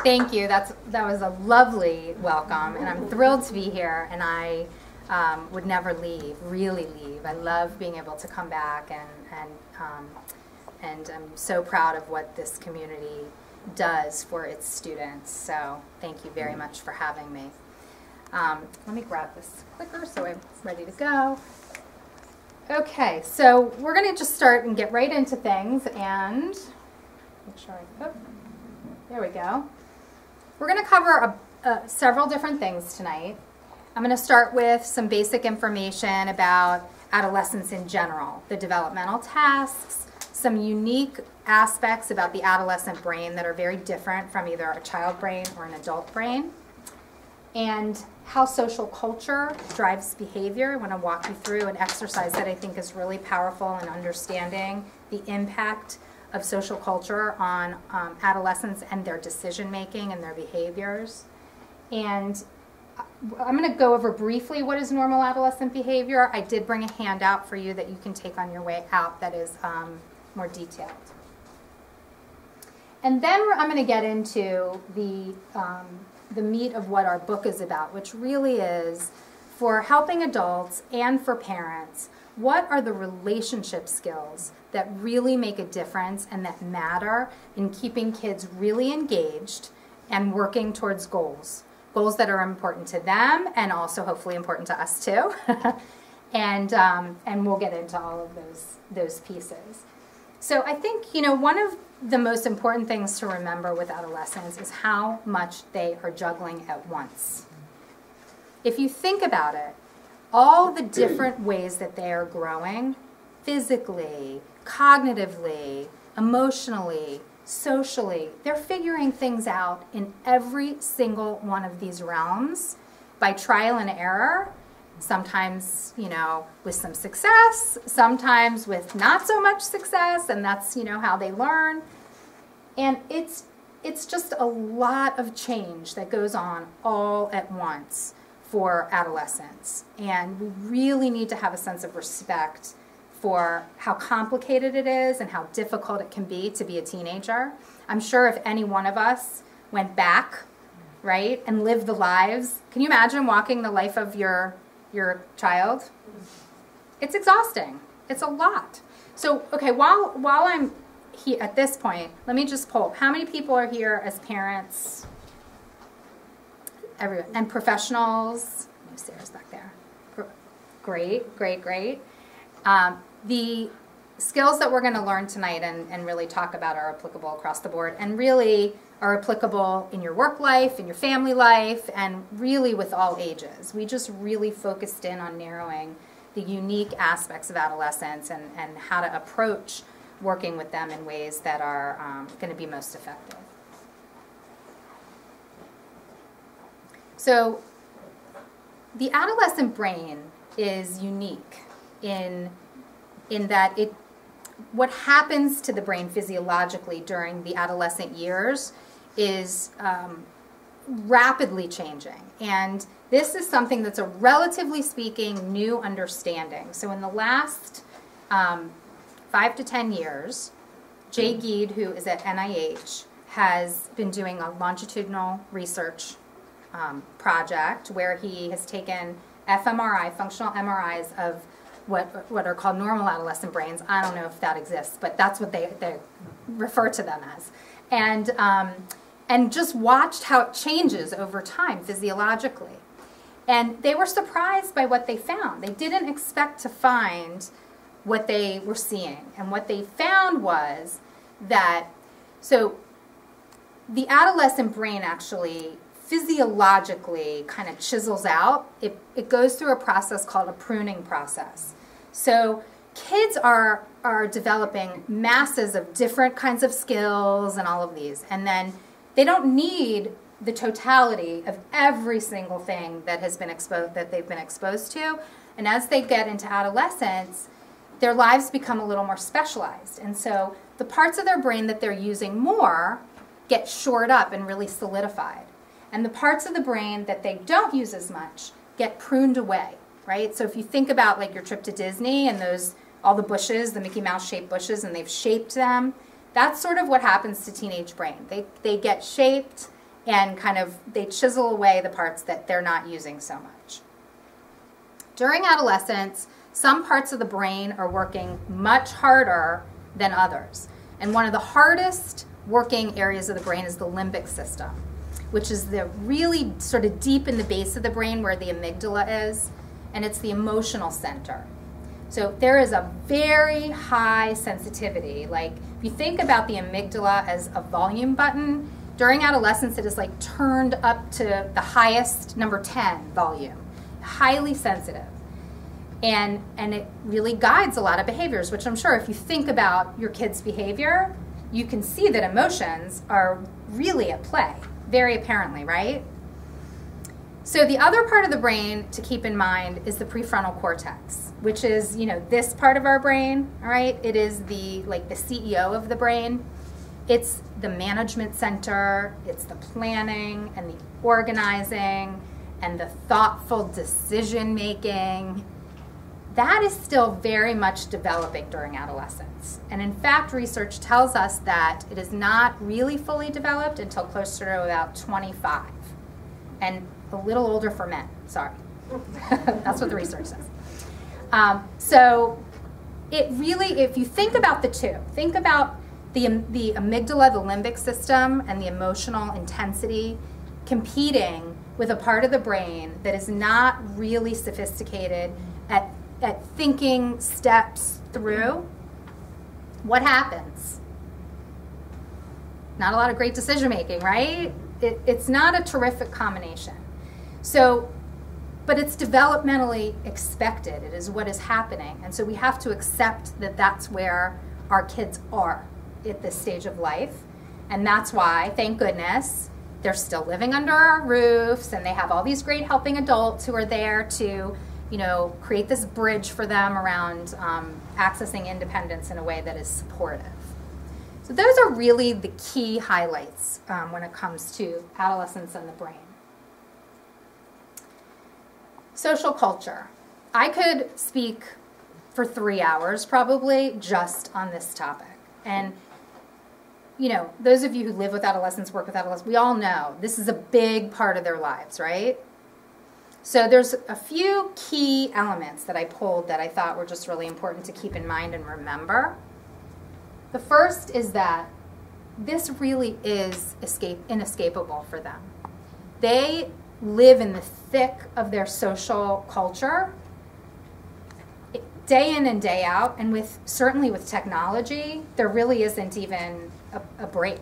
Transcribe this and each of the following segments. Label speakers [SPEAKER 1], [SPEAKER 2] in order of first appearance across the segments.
[SPEAKER 1] Thank you. That was a lovely welcome, and I'm thrilled to be here, and I would never really leave. I love being able to come back, and I'm so proud of what this community does for its students. So thank you very much for having me. Let me grab this clicker so I'm ready to go. Okay, so we're going to just start and get right into things, and make sure there we go. We're going to cover several different things tonight. I'm going to start with some basic information about adolescence in general, the developmental tasks, some unique aspects about the adolescent brain that are very different from either a child brain or an adult brain, and how social culture drives behavior. I want to walk you through an exercise that I think is really powerful in understanding the impact of social culture on adolescents and their decision making and their behaviors. And I'm going to go over briefly what is normal adolescent behavior. I did bring a handout for you that you can take on your way out that is more detailed. And then I'm going to get into the meat of what our book is about, which really is for helping adults and for parents. What are the relationship skills that really make a difference and that matter in keeping kids really engaged and working towards goals that are important to them and also hopefully important to us too. and we'll get into all of those pieces. So I think, one of the most important things to remember with adolescents is how much they are juggling at once. If you think about it, all the different ways that they are growing, physically, cognitively, emotionally, socially, they're figuring things out in every single one of these realms by trial and error, sometimes, with some success, sometimes with not so much success, and that's, how they learn. And it's just a lot of change that goes on all at once for adolescents. And we really need to have a sense of respect for how complicated it is and how difficult it can be to be a teenager. I'm sure if any one of us went back, right, and lived the lives, can you imagine walking the life of your child? It's exhausting. It's a lot. So, okay, while I'm here at this point, let me just poll. How many people are here as parents? Everyone. And professionals? Sarah's back there. Great, great, great. The skills that we're going to learn tonight and really talk about are applicable across the board and really are applicable in your work life, in your family life, and really with all ages. We just really focused in on narrowing the unique aspects of adolescence and how to approach working with them in ways that are going to be most effective. So the adolescent brain is unique in that what happens to the brain physiologically during the adolescent years is rapidly changing. And this is something that's a relatively speaking new understanding. So in the last 5 to 10 years, Jay Geed, who is at NIH, has been doing a longitudinal research project where he has taken fMRI, functional MRIs of what are called normal adolescent brains. I don't know if that exists, but that's what they refer to them as. And just watched how it changes over time physiologically. And they were surprised by what they found. They didn't expect to find what they were seeing. And what they found was that, so the adolescent brain actually physiologically kind of chisels out. It goes through a process called a pruning process. So kids are developing masses of different kinds of skills and all of these. And then they don't need the totality of every single thing that they've been exposed to. And as they get into adolescence, their lives become a little more specialized. And so the parts of their brain that they're using more get shored up and really solidified. And the parts of the brain that they don't use as much get pruned away, right? So if you think about like your trip to Disney and all the bushes, the Mickey Mouse shaped bushes, and they've shaped them, that's sort of what happens to teenage brain. They get shaped and kind of they chisel away the parts that they're not using so much. During adolescence, some parts of the brain are working much harder than others. And one of the hardest working areas of the brain is the limbic system, which is the really sort of deep in the base of the brain where the amygdala is, and it's the emotional center. So there is a very high sensitivity. Like, if you think about the amygdala as a volume button, during adolescence it is like turned up to the highest, number 10 volume, highly sensitive. And it really guides a lot of behaviors, which I'm sure if you think about your kid's behavior, you can see that emotions are really at play, very apparently, right? So the other part of the brain to keep in mind is the prefrontal cortex, which is, you know, this part of our brain, all right? It is the CEO of the brain. It's the management center, it's the planning and the organizing and the thoughtful decision making. That is still very much developing during adolescence. And in fact, research tells us that it is not really fully developed until closer to about 25. And a little older for men, sorry. That's what the research says. So it really, if you think about the two, think about the amygdala, the limbic system, and the emotional intensity competing with a part of the brain that is not really sophisticated at thinking steps through, what happens? Not a lot of great decision making, right? It's not a terrific combination. So, but it's developmentally expected. It is what is happening. And so we have to accept that that's where our kids are at this stage of life. And that's why, thank goodness, they're still living under our roofs and they have all these great helping adults who are there to, you know, create this bridge for them around accessing independence in a way that is supportive. So those are really the key highlights when it comes to adolescence and the brain. Social culture. I could speak for 3 hours probably just on this topic. And, you know, those of you who live with adolescents, work with adolescents, we all know this is a big part of their lives, right? So there's a few key elements that I pulled that I thought were just really important to keep in mind and remember. The first is that this really is inescapable for them. They live in the thick of their social culture day in and day out, and certainly with technology, there really isn't even a break,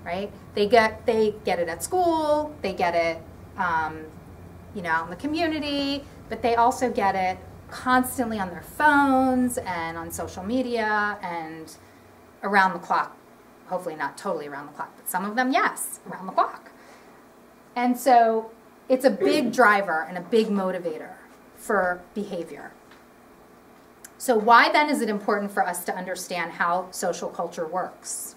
[SPEAKER 1] right? They get it at school, they get it you know, out in the community, but they also get it constantly on their phones and on social media and around the clock. Hopefully not totally around the clock, but some of them, yes, around the clock. And so it's a big driver and a big motivator for behavior. So why then is it important for us to understand how social culture works?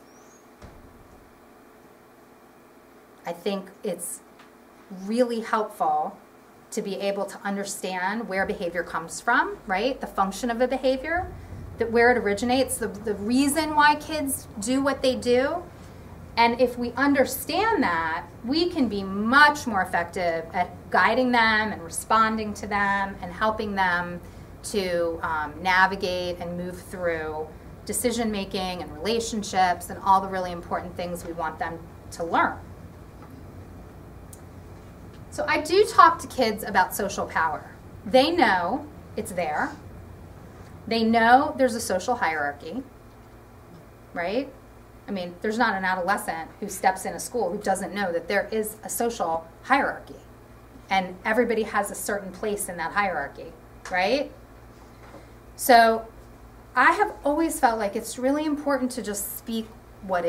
[SPEAKER 1] I think it's really helpful to be able to understand where behavior comes from, right? The function of a behavior, that where it originates, the reason why kids do what they do. And if we understand that, we can be much more effective at guiding them and responding to them and helping them to navigate and move through decision making and relationships and all the really important things we want them to learn. So I do talk to kids about social power. They know it's there. They know there's a social hierarchy, right? I mean, there's not an adolescent who steps in a school who doesn't know that there is a social hierarchy. And everybody has a certain place in that hierarchy, right? So I have always felt like it's really important to just speak what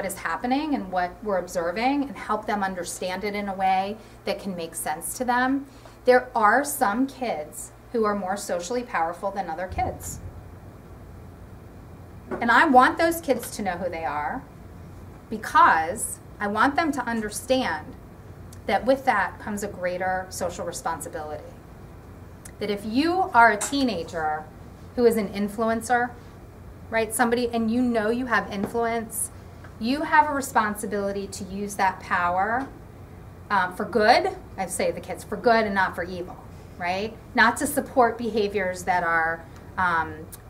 [SPEAKER 1] is happening and what we're observing and help them understand it in a way that can make sense to them. There are some kids who are more socially powerful than other kids. And I want those kids to know who they are because I want them to understand that with that comes a greater social responsibility. That if you are a teenager who is an influencer, right, somebody, and you know you have influence you have a responsibility to use that power for good. I say the kids, for good and not for evil, right? Not to support behaviors that are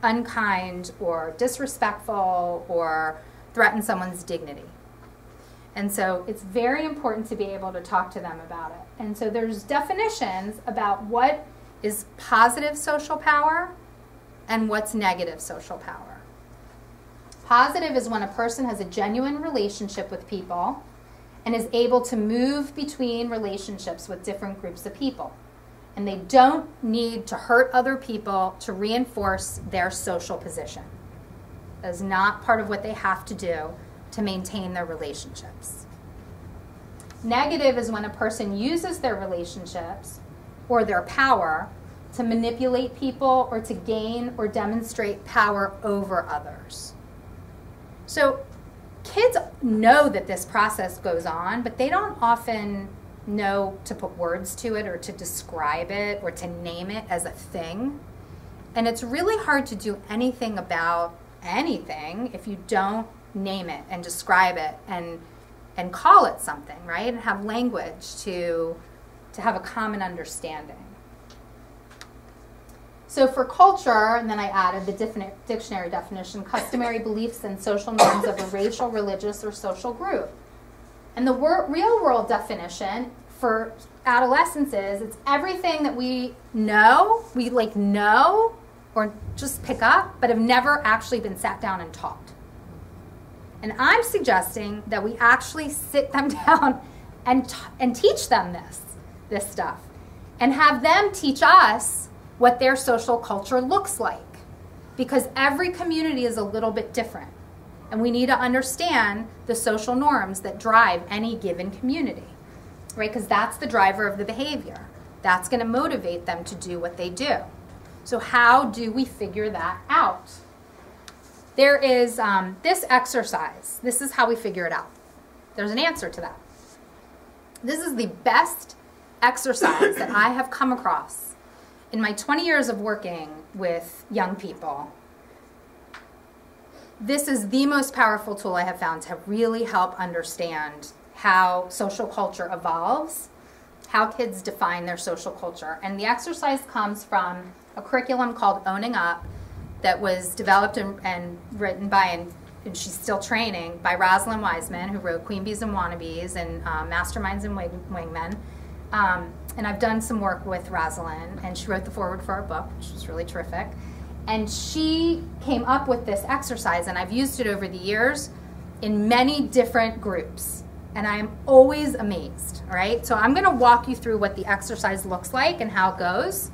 [SPEAKER 1] unkind or disrespectful or threaten someone's dignity. And so it's very important to be able to talk to them about it. And so there's definitions about what is positive social power and what's negative social power. Positive is when a person has a genuine relationship with people and is able to move between relationships with different groups of people. And they don't need to hurt other people to reinforce their social position. That is not part of what they have to do to maintain their relationships. Negative is when a person uses their relationships or their power to manipulate people or to gain or demonstrate power over others. So kids know that this process goes on, but they don't often know to put words to it or to describe it or to name it as a thing. And it's really hard to do anything about anything if you don't name it and describe it and call it something, right? And have language to have a common understanding. So for culture, and then I added the dictionary definition, customary beliefs and social norms of a racial, religious, or social group. And the real world definition for adolescence is it's everything that we know or just pick up, but have never actually been sat down and taught. And I'm suggesting that we actually sit them down and teach them this stuff, and have them teach us what their social culture looks like, because every community is a little bit different, and we need to understand the social norms that drive any given community, right? Because that's the driver of the behavior. That's going to motivate them to do what they do. So how do we figure that out? There is this exercise. This is how we figure it out. There's an answer to that. This is the best exercise that I have come across in my 20 years of working with young people. This is the most powerful tool I have found to really help understand how social culture evolves, how kids define their social culture. And the exercise comes from a curriculum called Owning Up that was developed and written by, and she's still training, by Rosalind Wiseman, who wrote Queen Bees and Wannabes and Masterminds and Wingmen. And I've done some work with Rosalind, and she wrote the foreword for our book, which was really terrific. And she came up with this exercise, and I've used it over the years in many different groups. And I'm always amazed, all right? So I'm gonna walk you through what the exercise looks like and how it goes.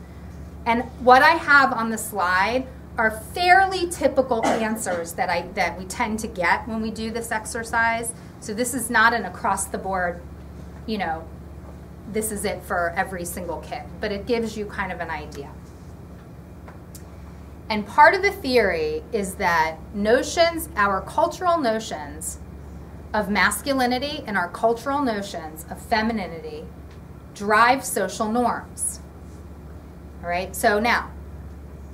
[SPEAKER 1] And what I have on the slide are fairly typical answers that we tend to get when we do this exercise. So this is not an across the board, this is it for every single kid, but it gives you kind of an idea. And part of the theory is that our cultural notions of masculinity and our cultural notions of femininity drive social norms. All right, so now,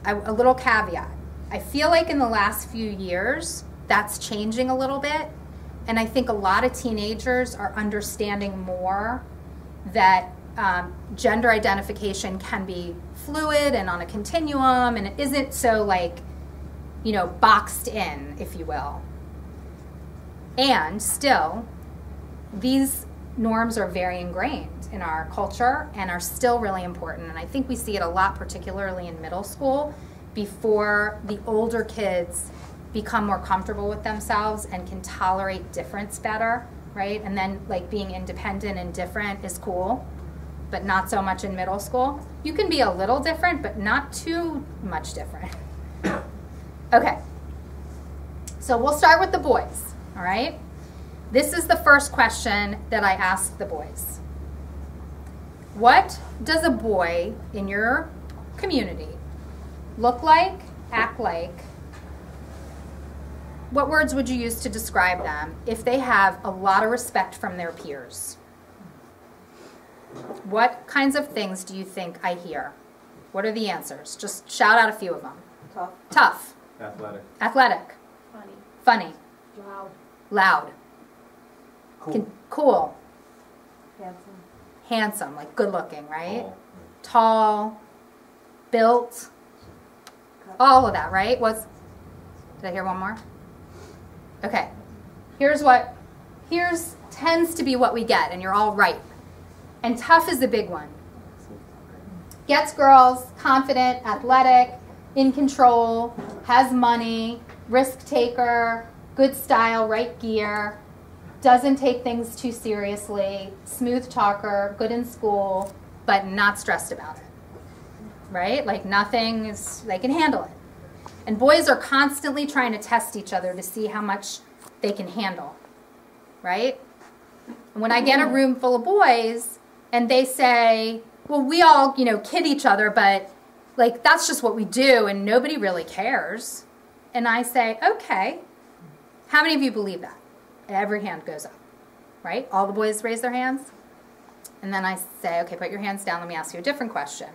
[SPEAKER 1] a little caveat. I feel like in the last few years, that's changing a little bit, and I think a lot of teenagers are understanding more that gender identification can be fluid and on a continuum, and it isn't so boxed in, if you will. And still, these norms are very ingrained in our culture and are still really important. And I think we see it a lot, particularly in middle school, before the older kids become more comfortable with themselves and can tolerate difference better, right? And then being independent and different is cool, but not so much in middle school. You can be a little different, but not too much different. Okay, so we'll start with the boys, all right? This is the first question that I asked the boys. What does a boy in your community look like, act like? What words would you use to describe them if they have a lot of respect from their peers? What kinds of things do you think I hear? What are the answers? Just shout out a few of them.
[SPEAKER 2] Tough.
[SPEAKER 1] Tough.
[SPEAKER 3] Athletic.
[SPEAKER 1] Athletic.
[SPEAKER 2] Funny.
[SPEAKER 1] Funny.
[SPEAKER 2] Loud.
[SPEAKER 1] Loud.
[SPEAKER 2] Cool.
[SPEAKER 1] Cool.
[SPEAKER 3] Handsome.
[SPEAKER 1] Handsome, like good looking, right? Tall. Built. All of that, right? Did I hear one more? Okay. Here's tends to be what we get, and you're all right. And tough is the big one. Gets girls, confident, athletic, in control, has money, risk taker, good style, right gear, doesn't take things too seriously, smooth talker, good in school, but not stressed about it. Right? Like nothing is, they can handle it. And boys are constantly trying to test each other to see how much they can handle. Right? And when I get a room full of boys and they say, well, we all, kid each other, but like that's just what we do and nobody really cares. And I say, okay, how many of you believe that? Every hand goes up, right? All the boys raise their hands. And then I say, okay, put your hands down. Let me ask you a different question.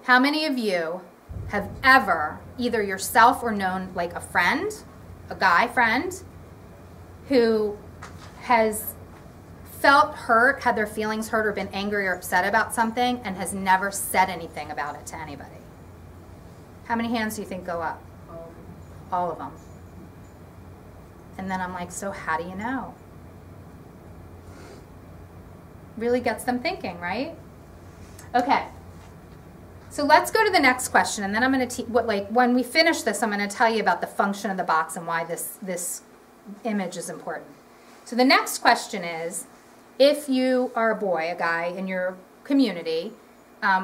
[SPEAKER 1] How many of you have ever, either yourself or known like a friend, a guy friend, who has felt hurt, had their feelings hurt or been angry or upset about something and has never said anything about it to anybody? How many hands do you think go up? All of them. And then I'm like, so how do you know? Really gets them thinking, right? Okay. So let's go to the next question, and then I'm going to when we finish this, I'm going to tell you about the function of the box and why this image is important. So the next question is, if you are a boy, a guy in your community,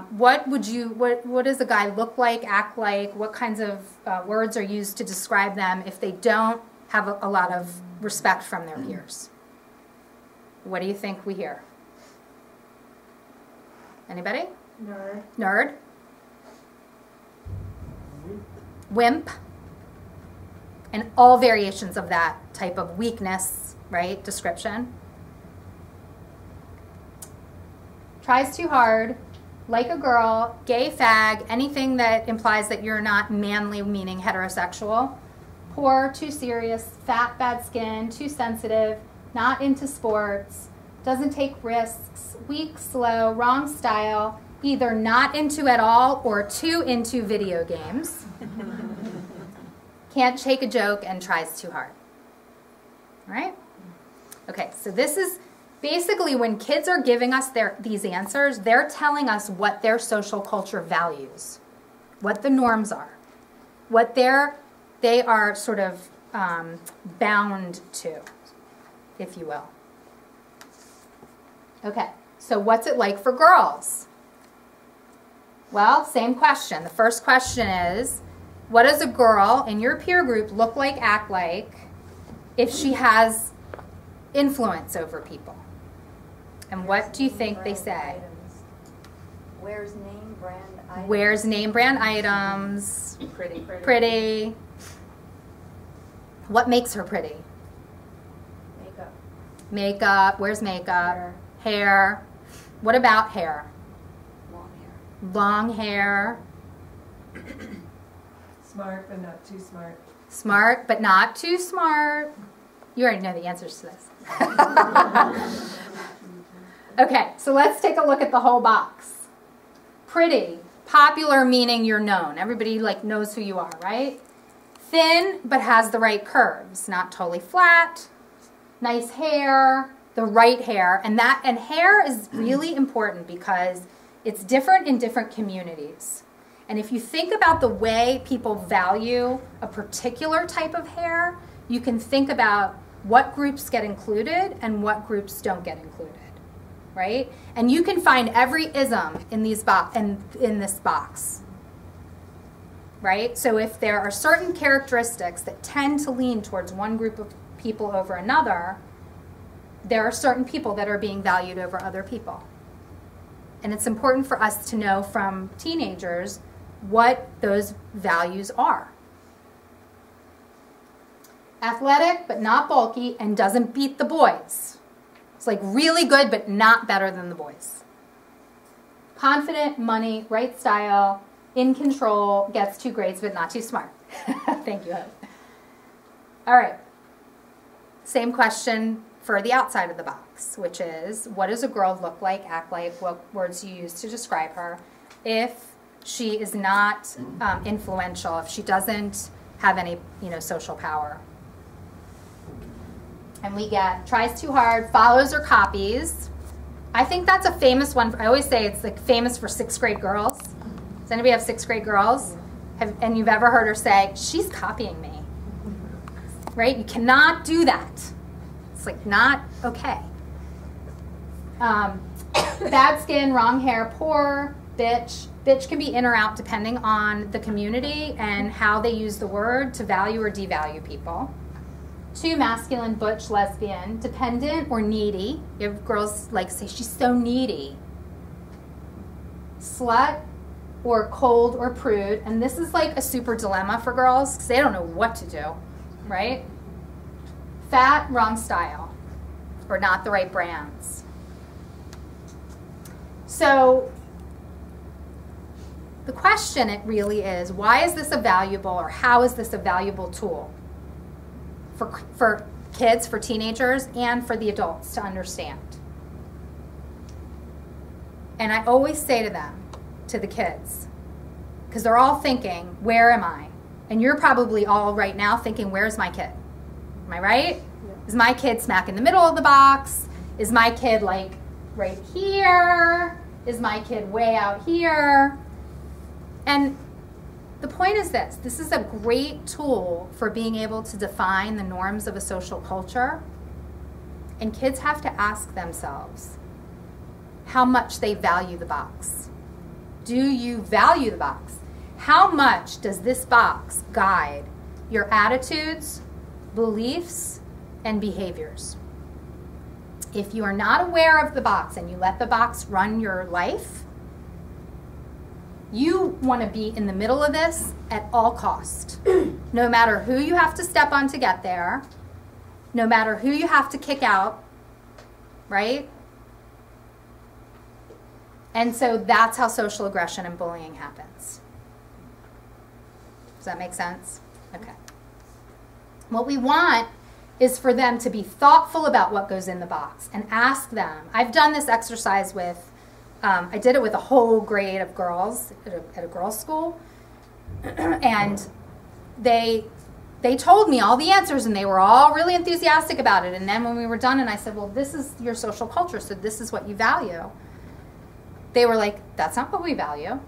[SPEAKER 1] what does a guy look like, act like? What kinds of words are used to describe them if they don't have a lot of respect from their peers? What do you think we hear? Anybody?
[SPEAKER 3] Nerd.
[SPEAKER 1] Nerd. Wimp. And all variations of that type of weakness, right, description. Tries too hard, like a girl, gay fag, anything that implies that you're not manly, meaning heterosexual. Poor, too serious, fat, bad skin, too sensitive, not into sports, doesn't take risks, weak, slow, wrong style, either not into at all or too into video games. Can't take a joke and tries too hard. All right? Okay, so this is basically when kids are giving us these answers, they're telling us what their social culture values, what the norms are, what they are sort of bound to, if you will. Okay, so what's it like for girls? Well, same question. The first question is, what does a girl in your peer group look like, act like, if she has influence over people? And what do you think they say?
[SPEAKER 3] Wears name brand items.
[SPEAKER 1] Wears name brand items.
[SPEAKER 3] Pretty.
[SPEAKER 1] Pretty. What makes her pretty?
[SPEAKER 3] Makeup.
[SPEAKER 1] Makeup. Wears makeup. Hair. What about hair?
[SPEAKER 3] Long hair.
[SPEAKER 1] Long hair.
[SPEAKER 4] Smart, but not too smart.
[SPEAKER 1] Smart, but not too smart. You already know the answers to this. Okay, so let's take a look at the whole box. Pretty. Popular meaning you're known. Everybody knows who you are, right? Thin, but has the right curves. Not totally flat. Nice hair. The right hair. And hair is really important because it's different in different communities. And if you think about the way people value a particular type of hair, you can think about what groups get included and what groups don't get included, right? And you can find every ism in this box, right? So if there are certain characteristics that tend to lean towards one group of people over another, there are certain people that are being valued over other people. And it's important for us to know from teenagers what those values are. Athletic, but not bulky, and doesn't beat the boys. It's really good, but not better than the boys. Confident, money, right style, in control, gets 2 grades, but not too smart. Thank you, Hope. All right, same question for the outside of the box, which is, what does a girl look like, act like, what words you use to describe her, if she is not influential, if she doesn't have any, social power. And we get tries too hard, follows or copies. I think that's a famous one. I always say it's like famous for 6th grade girls. Does anybody have 6th grade girls? And you've ever heard her say, she's copying me, right? You cannot do that. It's like not okay. Bad skin, wrong hair, poor, bitch. Bitch can be in or out depending on the community and how they use the word to value or devalue people. Too masculine, butch, lesbian, dependent or needy. You have girls like say, she's so needy. Slut or cold or prude. And this is like a super dilemma for girls because they don't know what to do, right? Fat, wrong style, or not the right brands. So the question it really is, why is this a valuable, or how is this a valuable tool for kids, for teenagers, and for the adults to understand? And I always say to them, to the kids, because they're all thinking, where am I? And you're probably all right now thinking, where's my kid? Am I right? Yeah. Is my kid smack in the middle of the box? Is my kid like right here? Is my kid way out here? And the point is this is a great tool for being able to define the norms of a social culture. And kids have to ask themselves how much they value the box. Do you value the box? How much does this box guide your attitudes, beliefs, and behaviors? If you are not aware of the box and you let the box run your life, you want to be in the middle of this at all cost. No matter who you have to step on to get there, no matter who you have to kick out, right? And so that's how social aggression and bullying happens. Does that make sense? Okay. What we want is for them to be thoughtful about what goes in the box and ask them. I've done this exercise with, I did it with a whole grade of girls at a girls' school. And they told me all the answers and they were all really enthusiastic about it. And then when we were done and I said, well, this is your social culture, so this is what you value. They were like, that's not what we value.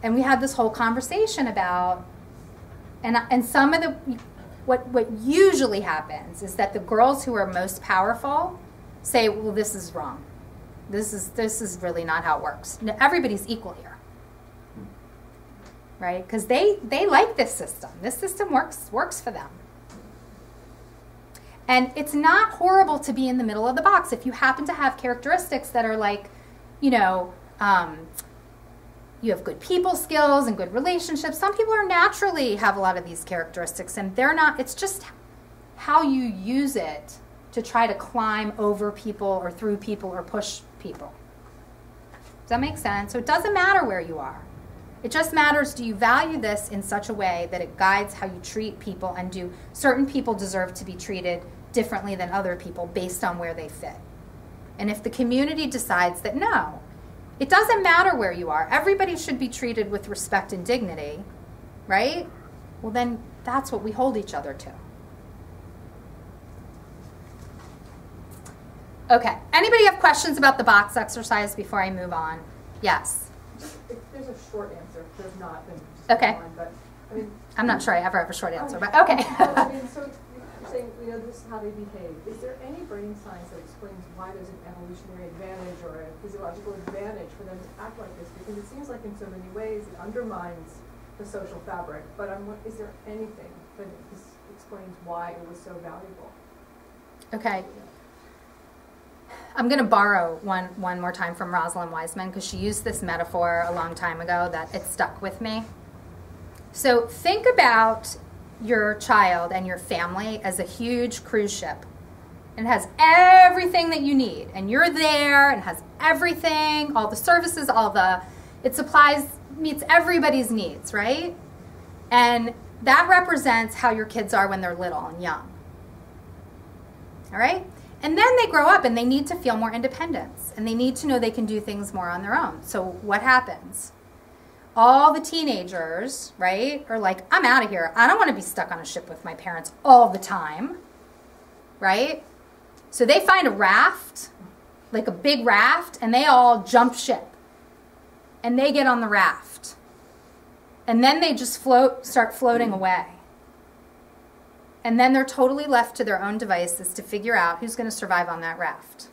[SPEAKER 1] And we had this whole conversation about, and some of the, what usually happens is that the girls who are most powerful say, well, this is wrong. This is really not how it works. No, everybody's equal here. Right? Because they like this system. This system works for them. And it's not horrible to be in the middle of the box if you happen to have characteristics that are like, you have good people skills and good relationships. Some people are naturally have a lot of these characteristics and they're not, it's just how you use it to try to climb over people or through people or push people. Does that make sense? So it doesn't matter where you are. It just matters, do you value this in such a way that it guides how you treat people, and do certain people deserve to be treated differently than other people based on where they fit? And if the community decides that no, it doesn't matter where you are, everybody should be treated with respect and dignity, right? Well, then that's what we hold each other to. Okay, anybody have questions about the box exercise before I move on? Yes?
[SPEAKER 4] If there's a short answer. If there's not, then just
[SPEAKER 1] okay.
[SPEAKER 4] go on. But, I mean,
[SPEAKER 1] I'm not sure I ever have a short answer, but okay.
[SPEAKER 4] I mean, so you're saying, this is how they behave. Is there any brain science that explains why there's an evolutionary advantage or a physiological advantage for them to act like this? Because it seems like in so many ways it undermines the social fabric. But is there anything that explains why it was so valuable?
[SPEAKER 1] Okay. I'm going to borrow one more time from Rosalind Wiseman because she used this metaphor a long time ago that it stuck with me. So think about your child and your family as a huge cruise ship. And it has everything that you need. And you're there and has everything, all the services, it supplies, meets everybody's needs, right? And that represents how your kids are when they're little and young. All right? And then they grow up and they need to feel more independence. And they need to know they can do things more on their own. So what happens? All the teenagers, right, are like, I'm out of here. I don't want to be stuck on a ship with my parents all the time. Right? So they find a raft, like a big raft, and they all jump ship. And they get on the raft. And then they just start floating away. And then they're totally left to their own devices to figure out who's going to survive on that raft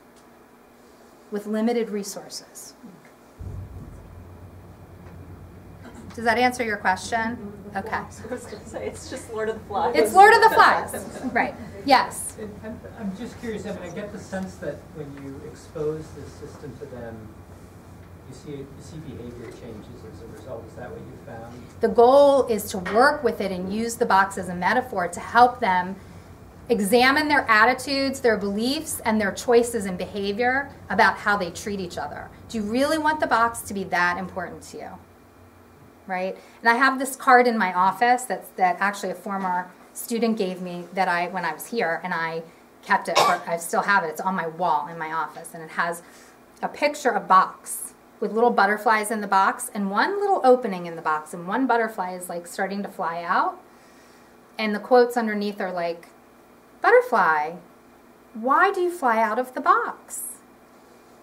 [SPEAKER 1] with limited resources. Does that answer your question? Okay.
[SPEAKER 5] I was going to say, it's just Lord of the Flies.
[SPEAKER 1] It's Lord of the Flies. Right. Yes.
[SPEAKER 2] I'm just curious, I mean, I get the sense that when you expose this system to them, you see behavior changes as a result. Is that what you found?
[SPEAKER 1] The goal is to work with it and use the box as a metaphor to help them examine their attitudes, their beliefs, and their choices and behavior about how they treat each other. Do you really want the box to be that important to you? Right? And I have this card in my office that actually a former student gave me when I was here, and I kept it. I still have it. It's on my wall in my office, and it has a picture of a box with little butterflies in the box and one little opening in the box, and one butterfly is like starting to fly out, and the quotes underneath are like, "Butterfly, why do you fly out of the box?"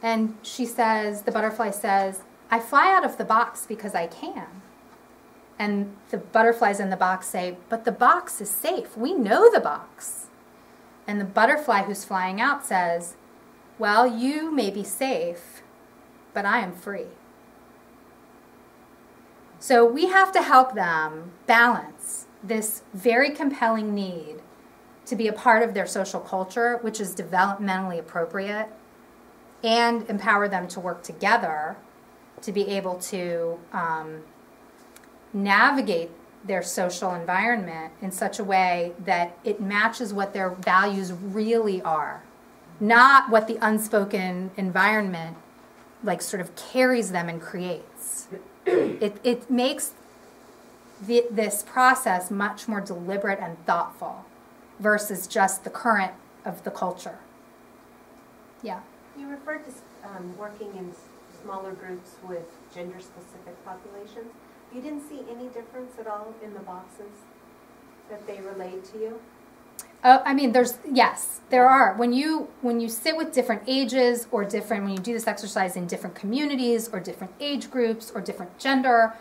[SPEAKER 1] And the butterfly says, "I fly out of the box because I can." And the butterflies in the box say, "But the box is safe. We know the box." And the butterfly who's flying out says, "Well, you may be safe, but I am free." So we have to help them balance this very compelling need to be a part of their social culture, which is developmentally appropriate, and empower them to work together to be able to navigate their social environment in such a way that it matches what their values really are, not what the unspoken environment like sort of carries them and creates. It makes this process much more deliberate and thoughtful versus just the current of the culture. Yeah.
[SPEAKER 5] You referred to working in smaller groups with gender-specific populations. You didn't see any difference at all in the boxes that they relayed to you?
[SPEAKER 1] I mean, there are. When you sit with different ages or when you do this exercise in different communities or different age groups or different gender,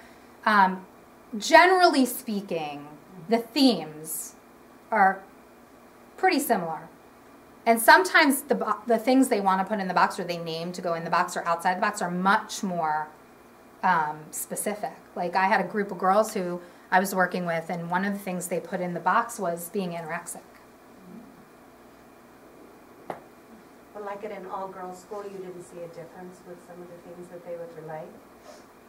[SPEAKER 1] generally speaking, the themes are pretty similar. And sometimes the things they want to put in the box or they name to go in the box or outside the box are much more specific. Like I had a group of girls who I was working with, and one of the things they put in the box was being anorexic.
[SPEAKER 5] But like at an all-girls school, you didn't see a difference with some of the things that they would relay?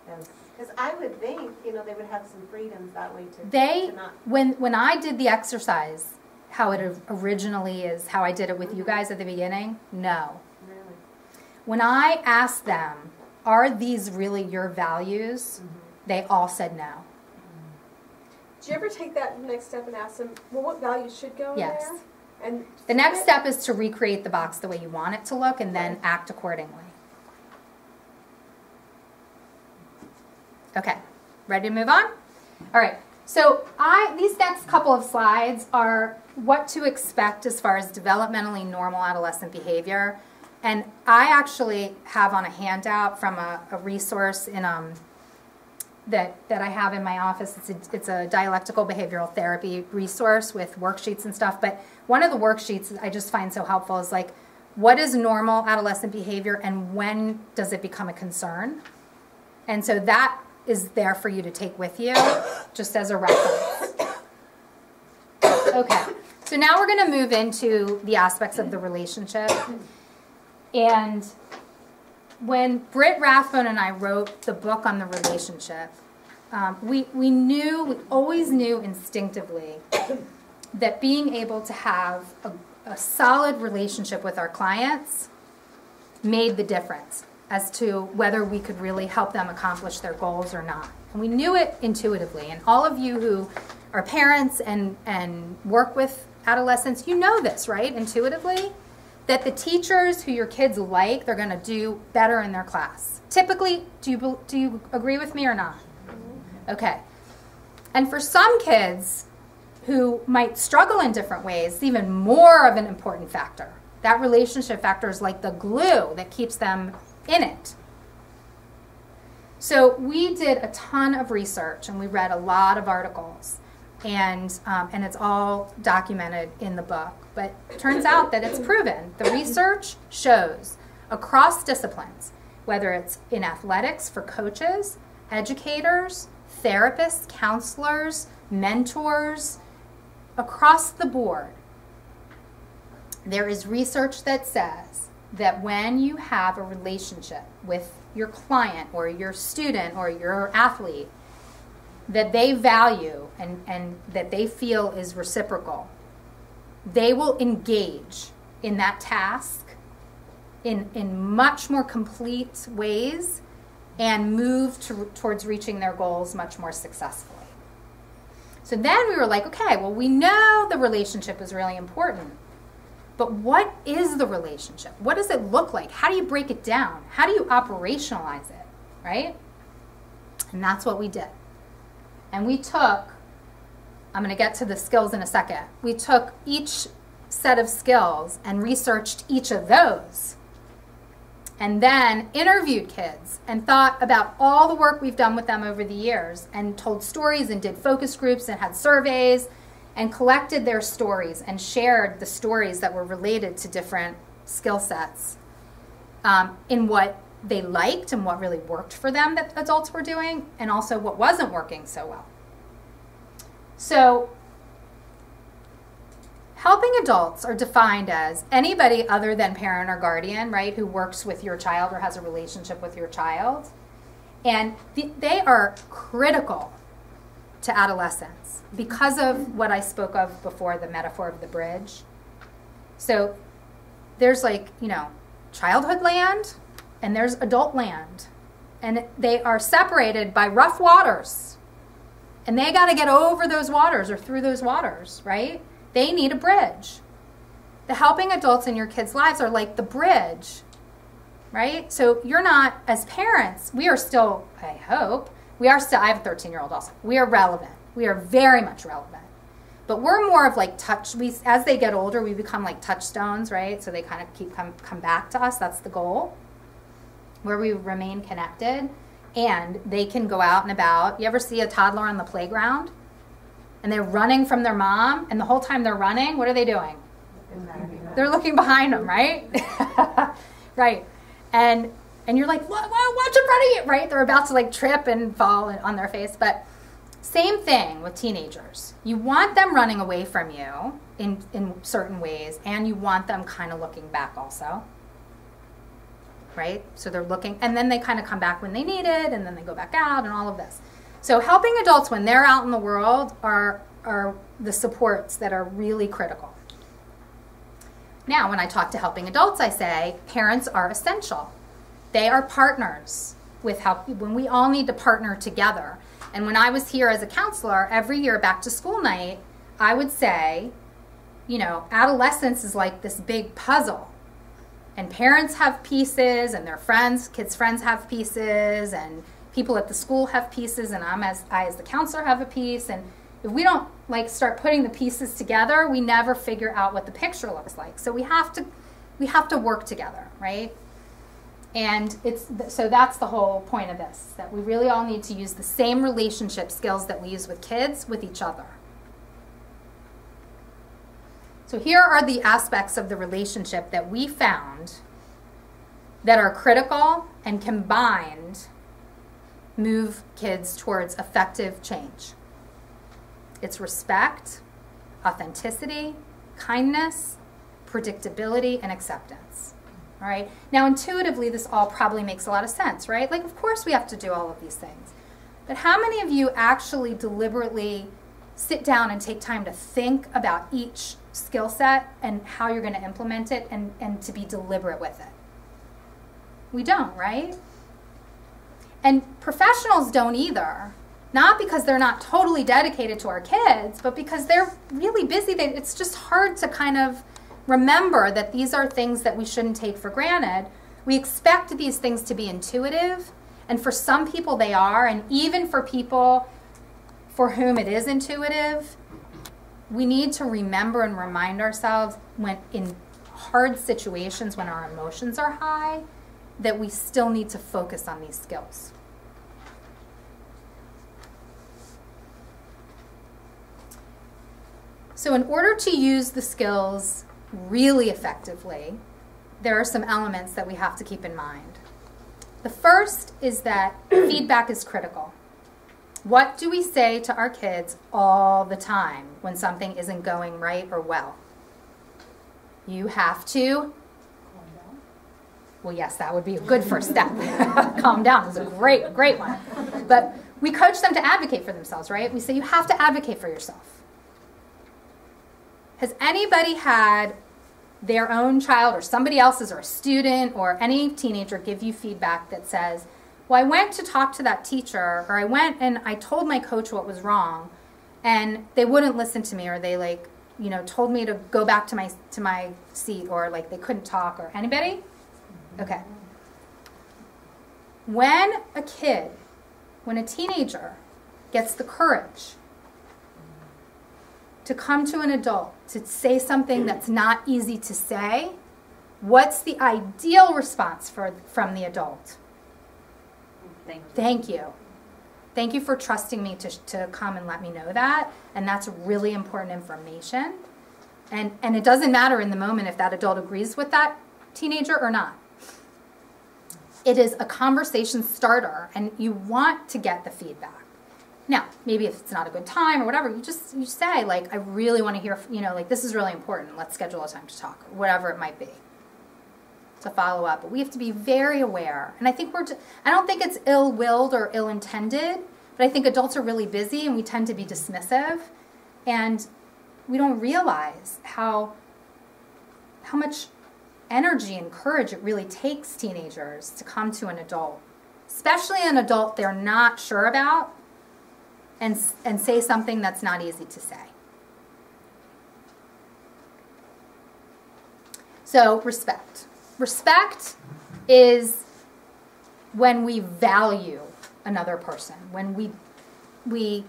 [SPEAKER 5] Because I would think, they would have some freedoms that way to not...
[SPEAKER 1] When I did the exercise, how it originally is, how I did it with you guys at the beginning, no.
[SPEAKER 5] Really?
[SPEAKER 1] When I asked them, are these really your values? They all said no.
[SPEAKER 4] Do you ever take that next step and ask them, well, what values should go in
[SPEAKER 1] Yes.
[SPEAKER 4] there? And
[SPEAKER 1] The next step is to recreate the box the way you want it to look and then act accordingly. Okay, ready to move on? All right, so these next couple of slides are what to expect as far as developmentally normal adolescent behavior. And I actually have on a handout from a resource in that I have in my office. It's a dialectical behavioral therapy resource with worksheets and stuff. But one of the worksheets I just find so helpful is like, what is normal adolescent behavior and when does it become a concern? And so that is there for you to take with you, just as a reference. Okay, so now we're going to move into the aspects of the relationship. And when Britt Rathbone and I wrote the book on the relationship, we always knew instinctively that being able to have a solid relationship with our clients made the difference. as to whether we could really help them accomplish their goals or not. And we knew it intuitively. And all of you who are parents and work with adolescents, you know this, right? Intuitively, that the teachers who your kids like, they're going to do better in their class. Typically, do you agree with me or not? Okay. And for some kids who might struggle in different ways, it's even more of an important factor. That relationship factor is like the glue that keeps them in it. So we did a ton of research and we read a lot of articles, and it's all documented in the book. But it turns out that it's proven. The research shows across disciplines, whether it's in athletics for coaches, educators, therapists, counselors, mentors, across the board, there is research that says that when you have a relationship with your client or your student or your athlete that they value and that they feel is reciprocal, they will engage in that task in much more complete ways and move towards reaching their goals much more successfully. So then we were like, okay, well, we know the relationship is really important. But what is the relationship? What does it look like? How do you break it down? How do you operationalize it, right? And that's what we did. And we took, I'm going to get to the skills in a second. We took each set of skills and researched each of those. And then interviewed kids and thought about all the work we've done with them over the years and told stories and did focus groups and had surveys and collected their stories and shared the stories that were related to different skill sets in what they liked and what really worked for them that adults were doing, and also what wasn't working so well. So helping adults are defined as anybody other than parent or guardian, right, who works with your child or has a relationship with your child. And they are critical to adolescence because of what I spoke of before, the metaphor of the bridge. So there's childhood land and there's adult land. And they are separated by rough waters. And they got to get over those waters or through those waters, right? They need a bridge. The helping adults in your kids' lives are like the bridge, right? So you're not, as parents, we are still, I hope, I have a 13-year-old also. We are relevant. We are very much relevant. But we're more of like as they get older, we become like touchstones, right? So they kind of come back to us. That's the goal, where we remain connected and they can go out and about. You ever see a toddler on the playground? And they're running from their mom, and the whole time they're running, what are they doing? They're looking behind them, right? Right. And you're like, watch in front of you, right? They're about to trip and fall on their face. But same thing with teenagers. You want them running away from you in certain ways, and you want them kind of looking back also, right? So they're looking, and then they kind of come back when they need it, and then they go back out and all of this. So helping adults when they're out in the world are the supports that are really critical. Now, when I talk to helping adults, I say parents are essential. They are partners with when we all need to partner together. And when I was here as a counselor, every year back to school night, I would say, adolescence is like this big puzzle. And parents have pieces, and their kids' friends have pieces, and people at the school have pieces, and I as the counselor have a piece. And if we don't start putting the pieces together, we never figure out what the picture looks like. So we have to work together, right? And so that's the whole point of this, that we really all need to use the same relationship skills that we use with kids with each other. So here are the aspects of the relationship that we found that are critical and combined move kids towards effective change. It's respect, authenticity, kindness, predictability, and acceptance. All right. Now, intuitively, this all probably makes a lot of sense, right? Of course we have to do all of these things. But how many of you actually deliberately sit down and take time to think about each skill set and how you're going to implement it and to be deliberate with it? We don't, right? And professionals don't either. Not because they're not totally dedicated to our kids, but because they're really busy. It's just hard to kind of remember that these are things that we shouldn't take for granted. We expect these things to be intuitive, and for some people they are, and even for people for whom it is intuitive, we need to remember and remind ourselves when in hard situations, when our emotions are high, that we still need to focus on these skills. So in order to use the skills really effectively, there are some elements that we have to keep in mind. The first is that feedback is critical. What do we say to our kids all the time when something isn't going right or well? You have to calm down. Well, yes, that would be a good first step. Calm down is a great one. But we coach them to advocate for themselves, right? We say you have to advocate for yourself. Has anybody had their own child or somebody else's or a student or any teenager give you feedback that says, well, I went to talk to that teacher, or I went and I told my coach what was wrong, and they wouldn't listen to me, or they told me to go back to my seat, or they couldn't talk, or anybody? Okay. When a teenager gets the courage to come to an adult to say something that's not easy to say, what's the ideal response from the adult? Thank you. Thank you for trusting me to come and let me know that. And that's really important information. And it doesn't matter in the moment if that adult agrees with that teenager or not. It is a conversation starter, and you want to get the feedback. Now, maybe if it's not a good time or whatever, you say, I really want to hear, this is really important. Let's schedule a time to talk, or whatever it might be, to follow up. But we have to be very aware. And I think I don't think it's ill-willed or ill-intended, but I think adults are really busy and we tend to be dismissive. And we don't realize how much energy and courage it really takes teenagers to come to an adult, especially an adult they're not sure about, and say something that's not easy to say. So respect. Respect is when we value another person, when we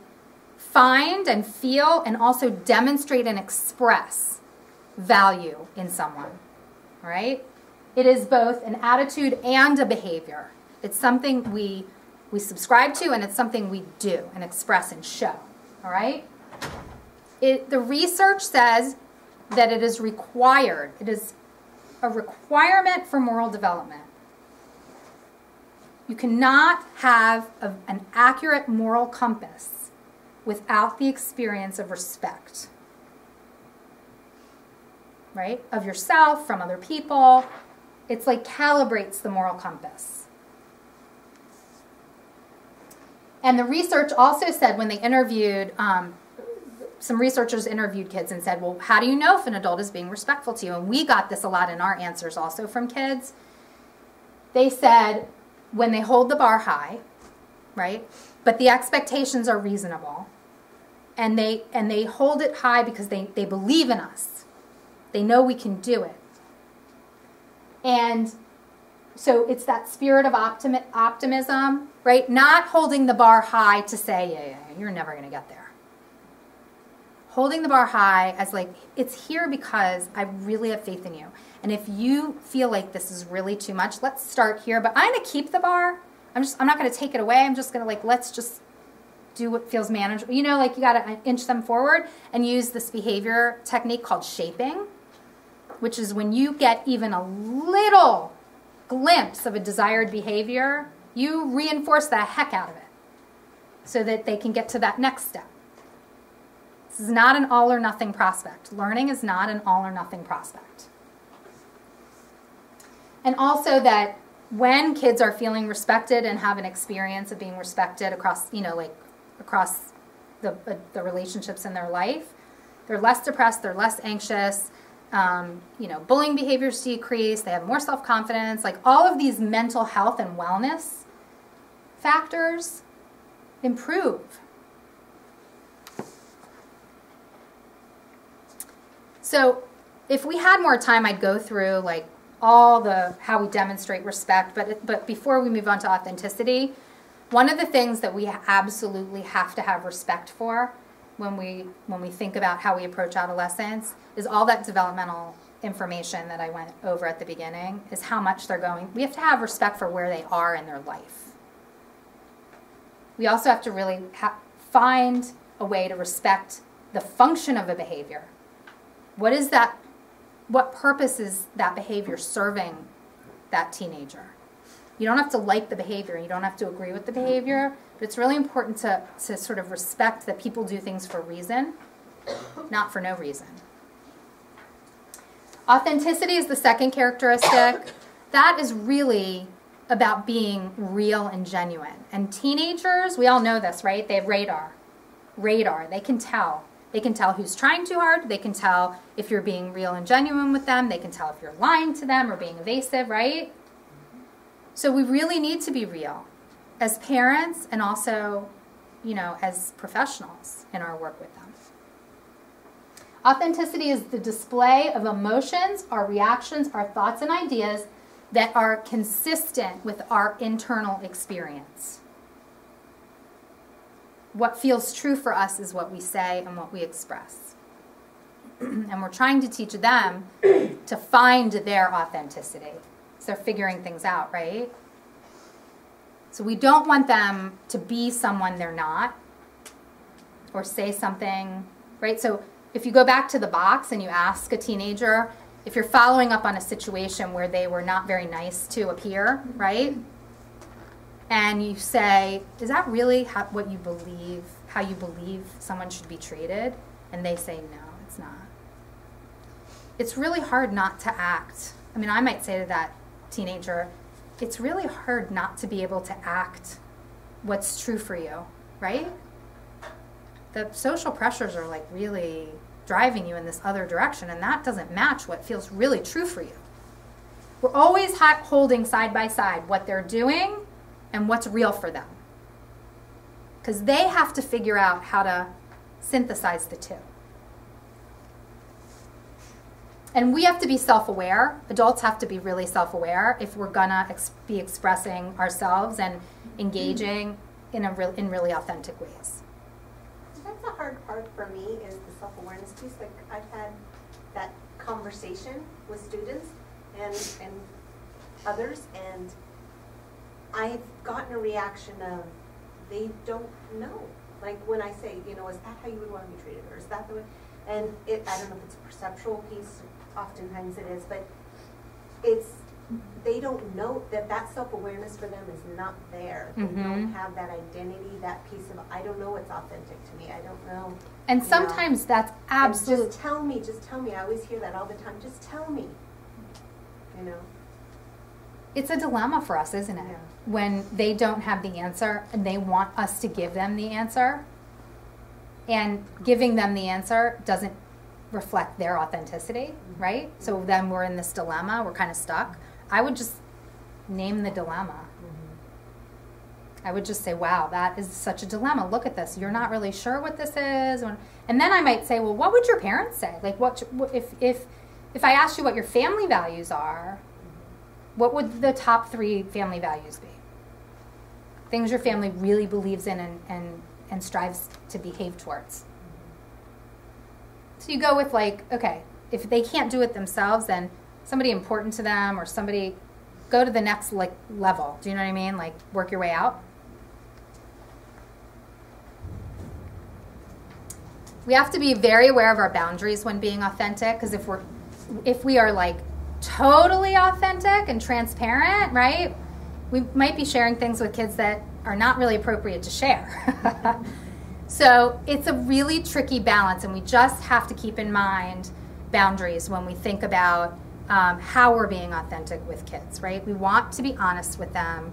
[SPEAKER 1] find and feel and also demonstrate and express value in someone, right? It is both an attitude and a behavior. It's something we subscribe to, and it's something we do and express and show, all right? The research says that it is required. It is a requirement for moral development. You cannot have an accurate moral compass without the experience of respect, right? Of yourself, from other people. It's like calibrates the moral compass. And the research also said, when they interviewed, some researchers interviewed kids and said, well, how do you know if an adult is being respectful to you? And we got this a lot in our answers also from kids. They said, when they hold the bar high, right, but the expectations are reasonable, and they hold it high because they believe in us. They know we can do it. And so it's that spirit of optimism, right? Not holding the bar high to say, yeah, you're never going to get there. Holding the bar high as it's here because I really have faith in you. And if you feel like this is really too much, let's start here. But I'm going to keep the bar. I'm not going to take it away. I'm just going to let's just do what feels manageable. You got to inch them forward and use this behavior technique called shaping, which is when you get even a little glimpse of a desired behavior, you reinforce the heck out of it so that they can get to that next step. This is not an all or nothing prospect. Learning is not an all or nothing prospect. And also that when kids are feeling respected and have an experience of being respected across, across the relationships in their life, they're less depressed, they're less anxious, Bullying behaviors decrease, they have more self-confidence, like all of these mental health and wellness factors improve. So if we had more time, I'd go through like all the how we demonstrate respect, but before we move on to authenticity, one of the things that we absolutely have to have respect for when we think about how we approach adolescence is all that developmental information that I went over at the beginning, is how much they're going. We have to have respect for where they are in their life. We also have to really find a way to respect the function of a behavior. What is that? What purpose is that behavior serving that teenager? You don't have to like the behavior. You don't have to agree with the behavior. But it's really important to sort of respect that people do things for a reason, not for no reason. Authenticity is the second characteristic. That is really about being real and genuine. And teenagers, we all know this, right? They have radar. They can tell. They can tell who's trying too hard. They can tell if you're being real and genuine with them. They can tell if you're lying to them or being evasive, right? So we really need to be real as parents and also, as professionals in our work with them. Authenticity is the display of emotions, our reactions, our thoughts and ideas that are consistent with our internal experience. What feels true for us is what we say and what we express. And we're trying to teach them to find their authenticity. So they're figuring things out, right? So we don't want them to be someone they're not or say something, right? So if you go back to the box and you ask a teenager, if you're following up on a situation where they were not very nice to a peer, right? And you say, is that really how you believe someone should be treated? And they say, no, it's not. It's really hard not to act. I mean, I might say to that teenager, it's really hard not to be able to act what's true for you, right? The social pressures are like really driving you in this other direction, and that doesn't match what feels really true for you. We're always holding side by side what they're doing and what's real for them, because they have to figure out how to synthesize the two. And we have to be self-aware. Adults have to be really self-aware if we're gonna be expressing ourselves and engaging in really authentic ways.
[SPEAKER 5] That's the hard part for me, is the self-awareness piece. Like, I've had that conversation with students and others, and I've gotten a reaction of, they don't know. Like when I say, is that how you would want to be treated, or is that the way? And I don't know if it's a perceptual piece, oftentimes it is, but they don't know that self-awareness for them is not there. They don't have that identity, that piece of, I don't know what's authentic to me, I don't know.
[SPEAKER 1] And sometimes that's absolutely...
[SPEAKER 5] Just tell me, I always hear that all the time, just tell me,
[SPEAKER 1] It's a dilemma for us, isn't it?
[SPEAKER 5] Yeah.
[SPEAKER 1] When they don't have the answer and they want us to give them the answer, and giving them the answer doesn't reflect their authenticity, right? So then we're in this dilemma, we're kind of stuck. I would just name the dilemma. I would just say, wow, that is such a dilemma. Look at this. You're not really sure what this is. And then I might say, well, what would your parents say? Like, if I asked you what your family values are, what would the top 3 family values be? Things your family really believes in and strives to behave towards. So you go with okay, if they can't do it themselves, then somebody important to them or somebody, go to the next level. Do you know what I mean? Like, work your way out. We have to be very aware of our boundaries when being authentic, because if we are totally authentic and transparent, right? We might be sharing things with kids that are not really appropriate to share. So it's a really tricky balance, and we just have to keep in mind boundaries when we think about how we're being authentic with kids, right? We want to be honest with them,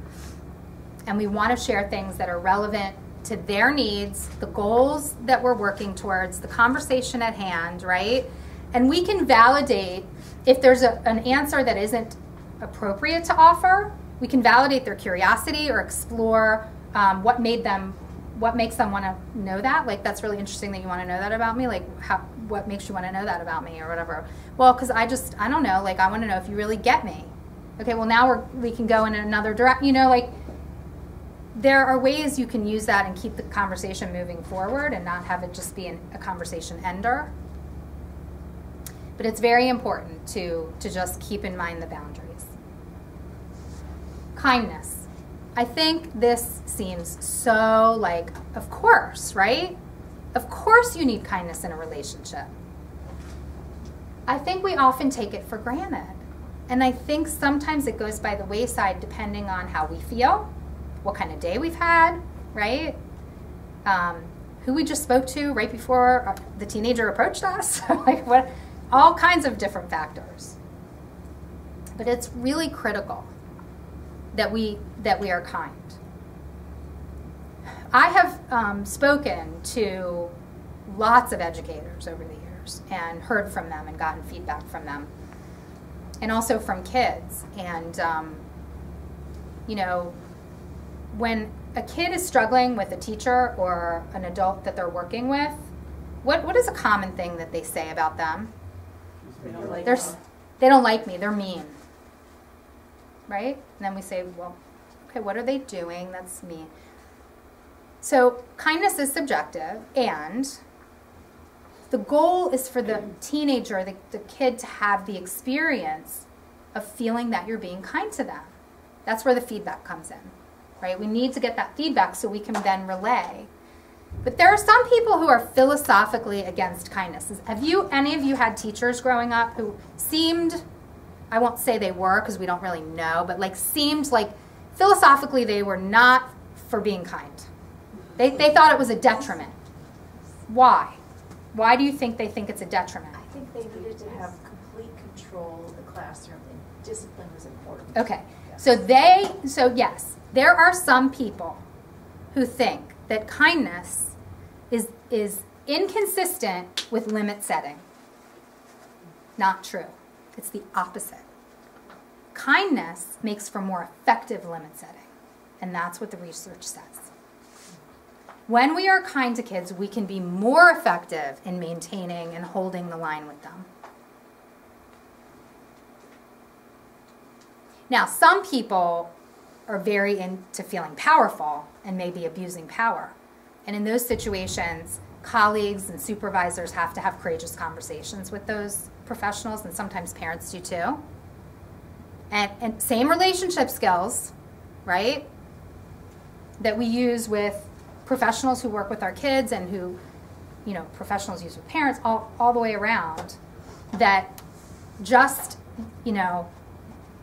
[SPEAKER 1] and we want to share things that are relevant to their needs, the goals that we're working towards, the conversation at hand, right? And we can validate if there's an answer that isn't appropriate to offer. We can validate their curiosity or explore what makes them want to know that. Like, that's really interesting that you want to know that about me. Like, what makes you want to know that about me or whatever? Well, because I don't know. Like, I want to know if you really get me. Okay, well, now we can go in another direction. You know, like, there are ways you can use that and keep the conversation moving forward and not have it just be a conversation ender. But it's very important to just keep in mind the boundaries. Kindness. I think this seems so like, of course, right? Of course you need kindness in a relationship. I think we often take it for granted. And I think sometimes it goes by the wayside depending on how we feel, what kind of day we've had, right? Who we just spoke to right before the teenager approached us. Like, what? All kinds of different factors. But it's really critical that we are kind. I have spoken to lots of educators over the years and heard from them and gotten feedback from them, and also from kids. And you know, when a kid is struggling with a teacher or an adult that they're working with, what is a common thing that they say about them? They don't like me, they're mean. Right? And then we say, well, okay, what are they doing? That's mean. So kindness is subjective, and the goal is for the teenager, the kid, to have the experience of feeling that you're being kind to them. That's where the feedback comes in, right? We need to get that feedback so we can then relay. But there are some people who are philosophically against kindness. Any of you had teachers growing up who seemed, I won't say they were because we don't really know, but like seemed like philosophically they were not for being kind. They thought it was a detriment. Why? Why do you think they think it's a detriment?
[SPEAKER 6] I think they needed to have complete control of the classroom, and discipline was important.
[SPEAKER 1] Okay, so yes, there are some people who think that kindness is inconsistent with limit setting. Not true. It's the opposite. Kindness makes for more effective limit setting, and that's what the research says. When we are kind to kids, we can be more effective in maintaining and holding the line with them. Now, some people are very into feeling powerful and maybe abusing power. And in those situations, colleagues and supervisors have to have courageous conversations with those professionals, and sometimes parents do too. And same relationship skills, right, that we use with professionals who work with our kids and who, you know, professionals use with parents, all the way around, that just, you know,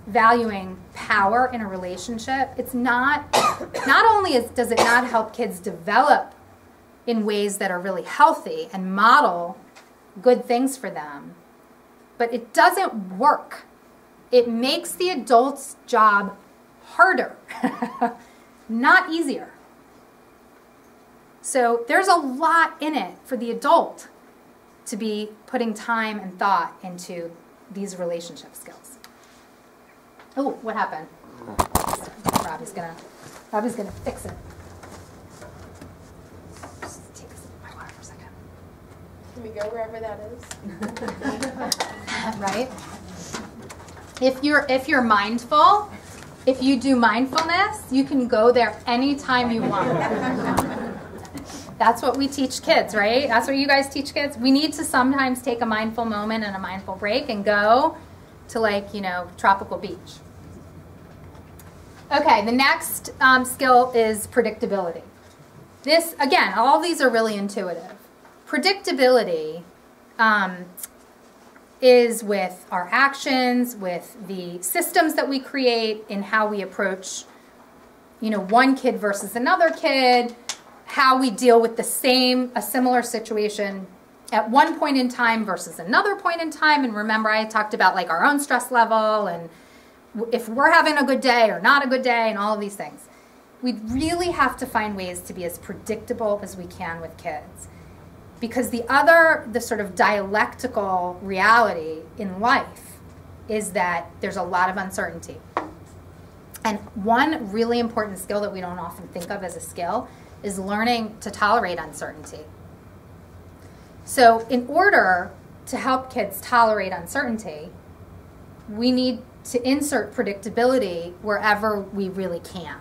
[SPEAKER 1] valuing power in a relationship, it's not only does it not help kids develop in ways that are really healthy and model good things for them, but it doesn't work. It makes the adult's job harder, not easier. So there's a lot in it for the adult to be putting time and thought into these relationship skills. Oh, what happened? Robbie's gonna fix it. Just take a sip of my water for a second.
[SPEAKER 6] Can we go wherever that is?
[SPEAKER 1] Right? If you're mindful, if you do mindfulness, you can go there anytime you want. That's what we teach kids, right? That's what you guys teach kids. We need to sometimes take a mindful moment and a mindful break and go to, like, you know, tropical beach. Okay, the next skill is predictability. This, again, all these are really intuitive. Predictability is with our actions, with the systems that we create in how we approach, you know, one kid versus another kid, how we deal with a similar situation at one point in time versus another point in time. And remember, I talked about like our own stress level and if we're having a good day or not a good day and all of these things. We really have to find ways to be as predictable as we can with kids, Because the sort of dialectical reality in life is that there's a lot of uncertainty. And one really important skill that we don't often think of as a skill is learning to tolerate uncertainty. So in order to help kids tolerate uncertainty, we need to insert predictability wherever we really can.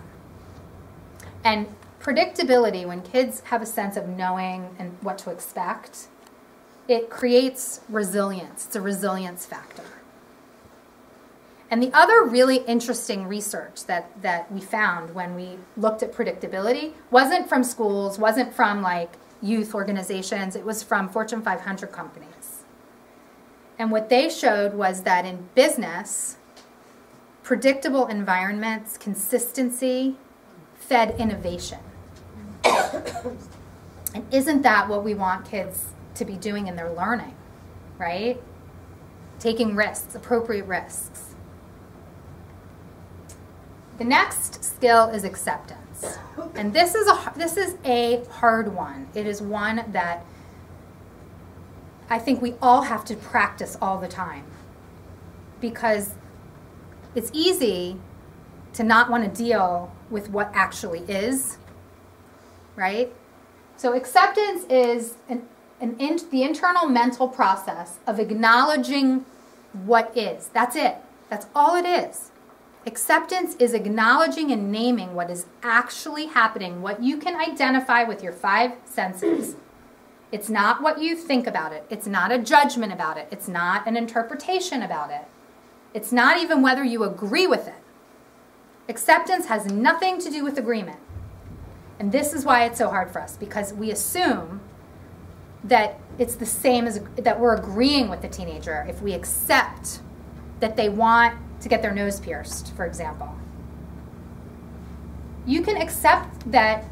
[SPEAKER 1] And predictability, when kids have a sense of knowing and what to expect, it creates resilience. It's a resilience factor. And the other really interesting research that we found when we looked at predictability wasn't from schools, wasn't from like youth organizations, it was from Fortune 500 companies. And what they showed was that in business, predictable environments, consistency, fed innovation. And isn't that what we want kids to be doing in their learning, right? Taking risks, appropriate risks. The next skill is acceptance. And this is a hard one. It is one that I think we all have to practice all the time. Because it's easy to not want to deal with what actually is, right? So acceptance is the internal mental process of acknowledging what is. That's it. That's all it is. Acceptance is acknowledging and naming what is actually happening, what you can identify with your 5 senses. It's not what you think about it. It's not a judgment about it. It's not an interpretation about it. It's not even whether you agree with it. Acceptance has nothing to do with agreement. And this is why it's so hard for us, because we assume that it's the same as that we're agreeing with the teenager if we accept that they want to get their nose pierced, for example. You can accept that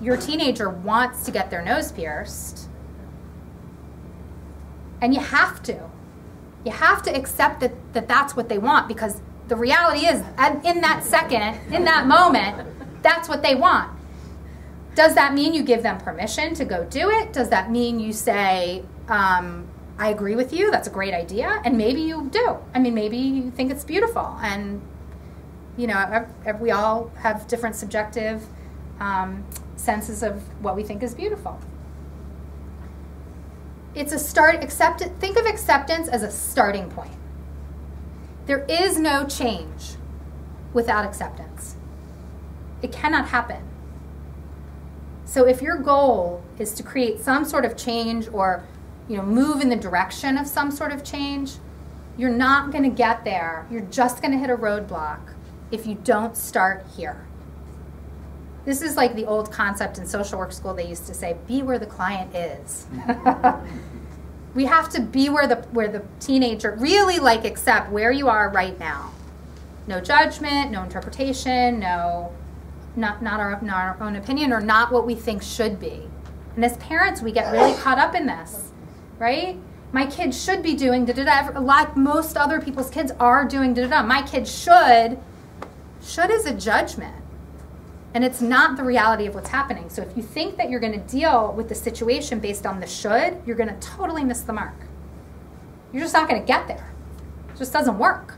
[SPEAKER 1] your teenager wants to get their nose pierced, and you have to. You have to accept that that's what they want, because the reality is, in that second, in that moment, that's what they want. Does that mean you give them permission to go do it? Does that mean you say, I agree with you, that's a great idea, and maybe you do. I mean, maybe you think it's beautiful, and you know, we all have different subjective senses of what we think is beautiful. It's a think of acceptance as a starting point. There is no change without acceptance. It cannot happen. So if your goal is to create some sort of change or move in the direction of some sort of change, you're not going to get there. You're just going to hit a roadblock if you don't start here. This is like the old concept in social work school. They used to say, be where the client is. We have to be where the teenager really accept where you are right now. No judgment, no interpretation, not our own opinion, or not what we think should be. And as parents, we get really caught up in this, right? My kids should be doing da-da-da, like most other people's kids are doing da-da-da. My kids should. Should is a judgment. And it's not the reality of what's happening. So if you think that you're going to deal with the situation based on the should, you're going to totally miss the mark. You're just not going to get there. It just doesn't work.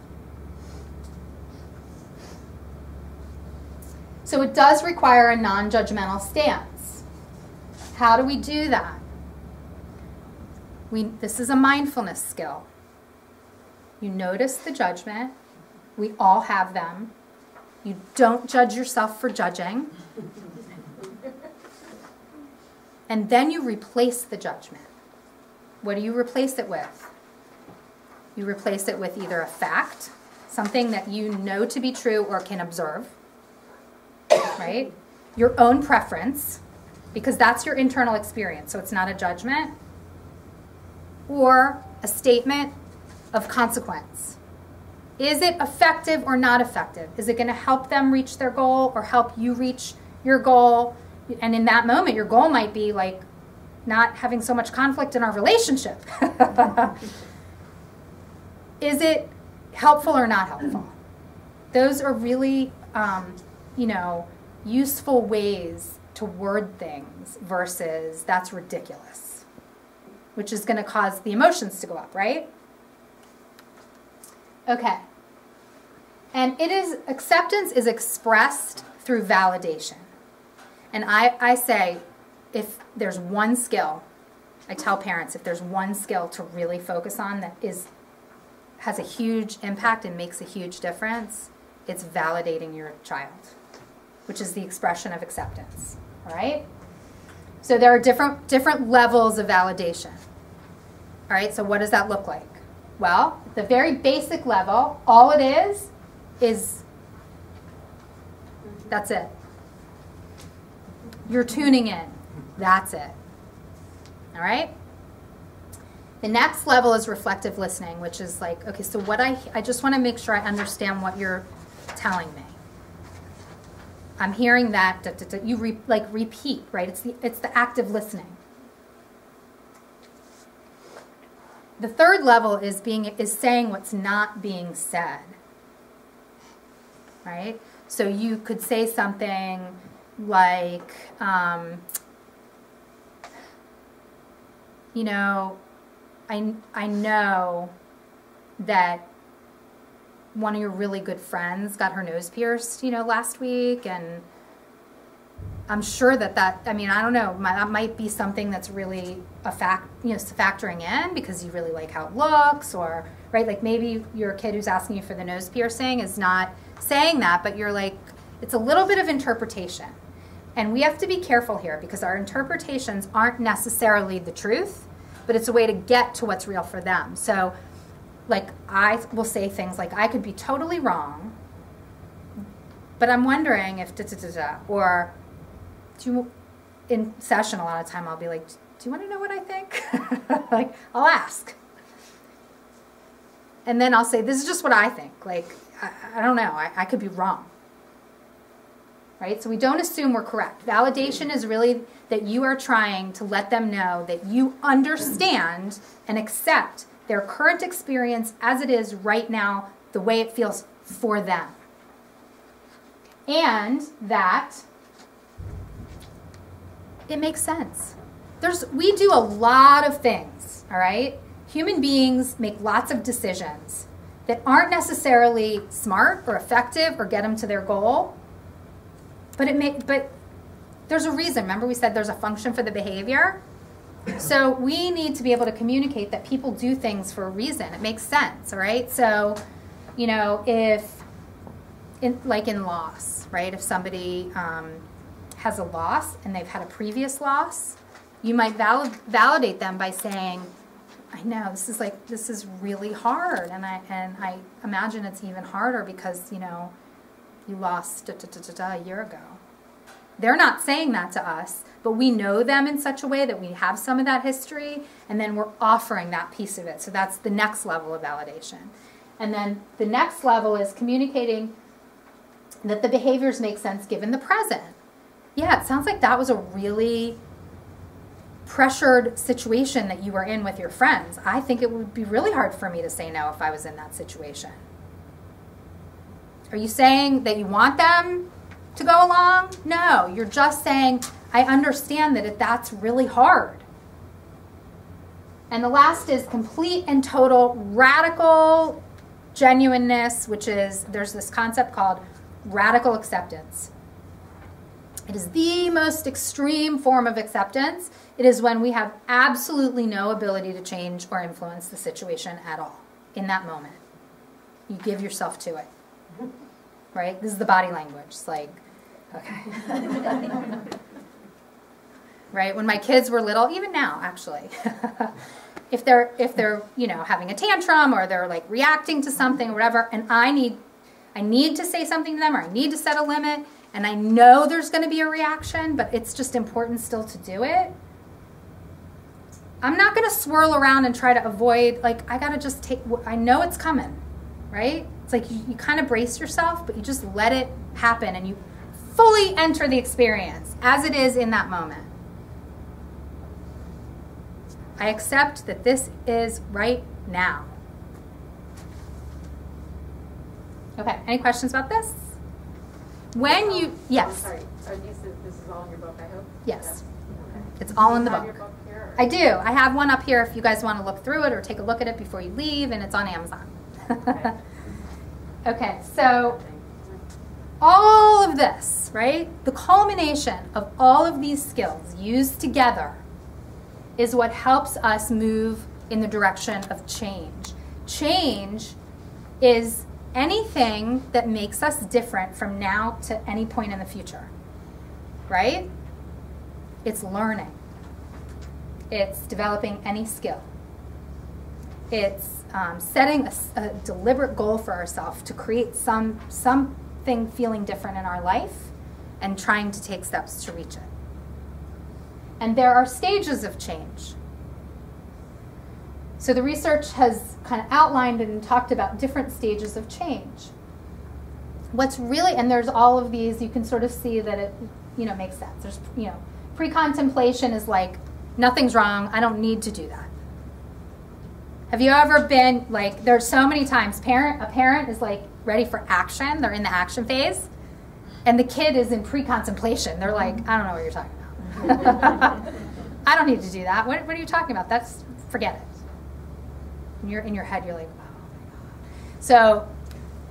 [SPEAKER 1] So it does require a non-judgmental stance. How do we do that? This is a mindfulness skill. You notice the judgment. We all have them. You don't judge yourself for judging. And then you replace the judgment. What do you replace it with? You replace it with either a fact, something that you know to be true or can observe, right? Your own preference, because that's your internal experience, so it's not a judgment, or a statement of consequence. Is it effective or not effective? Is it going to help them reach their goal or help you reach your goal? And in that moment, your goal might be not having so much conflict in our relationship. Is it helpful or not helpful? Those are really, useful ways to word things versus that's ridiculous. which is going to cause the emotions to go up, right? Okay. And acceptance is expressed through validation. And I say, if there's one skill, I tell parents, if there's one skill to really focus on that has a huge impact and makes a huge difference, it's validating your child, which is the expression of acceptance, all right? So there are different levels of validation, all right? So what does that look like? Well, at the very basic level, all it is that's it. You're tuning in. That's it. All right? The next level is reflective listening, which is like, okay, so what I just want to make sure I understand what you're telling me. I'm hearing that, you repeat, right? It's the active listening. The third level is saying what's not being said, right? So you could say something like, you know, I know that one of your really good friends got her nose pierced, last week, and I'm sure that I mean, I don't know, that might be something that's really factoring in because you really like how it looks, or, right, like maybe your kid who's asking you for the nose piercing is not saying that, but you're like, it's a little bit of interpretation. And we have to be careful here because our interpretations aren't necessarily the truth, but it's a way to get to what's real for them. So, like, I will say things like, I could be totally wrong, but I'm wondering if or in session a lot of time I'll be like, do you want to know what I think? Like, I'll ask. And then I'll say, this is just what I think. Like, I don't know, I could be wrong. Right? So we don't assume we're correct. Validation is really that you are trying to let them know that you understand and accept their current experience as it is right now, the way it feels for them. And that it makes sense. We do a lot of things, all right? Human beings make lots of decisions that aren't necessarily smart or effective or get them to their goal. But there's a reason. Remember we said there's a function for the behavior? So we need to be able to communicate that people do things for a reason. It makes sense, all right? So, if, in loss, right? If somebody has a loss and they've had a previous loss, you might validate them by saying, I know, this is really hard, and I imagine it's even harder because, you lost a year ago. They're not saying that to us, but we know them in such a way that we have some of that history, and then we're offering that piece of it. So that's the next level of validation. And then the next level is communicating that the behaviors make sense given the present. Yeah, it sounds like that was a really pressured situation that you were in with your friends. I think it would be really hard for me to say no if I was in that situation. Are you saying that you want them to go along? No, you're just saying, I understand that that's really hard. And the last is complete and total radical genuineness, which is, there's this concept called radical acceptance. It is the most extreme form of acceptance. It is when we have absolutely no ability to change or influence the situation at all in that moment. You give yourself to it. Right? This is the body language. It's like, okay. Right? When my kids were little, even now, actually, if they're having a tantrum or they're like reacting to something or whatever, and I need to say something to them or I need to set a limit, and I know there's going to be a reaction, but it's just important still to do it. I'm not going to swirl around and try to avoid, like, I got to just I know it's coming, right? It's like you kind of brace yourself, but you just let it happen and you fully enter the experience as it is in that moment. I accept that this is right now. Okay, any questions about this? Yes.
[SPEAKER 4] Sorry, this is all in your book, I hope?
[SPEAKER 1] Yes.
[SPEAKER 4] Okay.
[SPEAKER 1] It's all in the
[SPEAKER 4] Do you have
[SPEAKER 1] book.
[SPEAKER 4] your book here, or-
[SPEAKER 1] I do. I have one up here if you guys want to look through it or take a look at it before you leave, and it's on Amazon. Okay, so all of this, right? The culmination of all of these skills used together is what helps us move in the direction of change. Change is anything that makes us different from now to any point in the future, right? It's learning. It's developing any skill. It's setting a deliberate goal for ourselves to create something feeling different in our life and trying to take steps to reach it. And there are stages of change. So the research has kind of outlined and talked about different stages of change. What's really, and there's all of these, you can sort of see that it, makes sense. There's, pre-contemplation is like, nothing's wrong, I don't need to do that. Have you ever been, like, there's so many times a parent is like ready for action, they're in the action phase, and the kid is in pre-contemplation. They're like, I don't know what you're talking about. I don't need to do that. What are you talking about? Forget it. And you're in your head, you're like, oh my God. So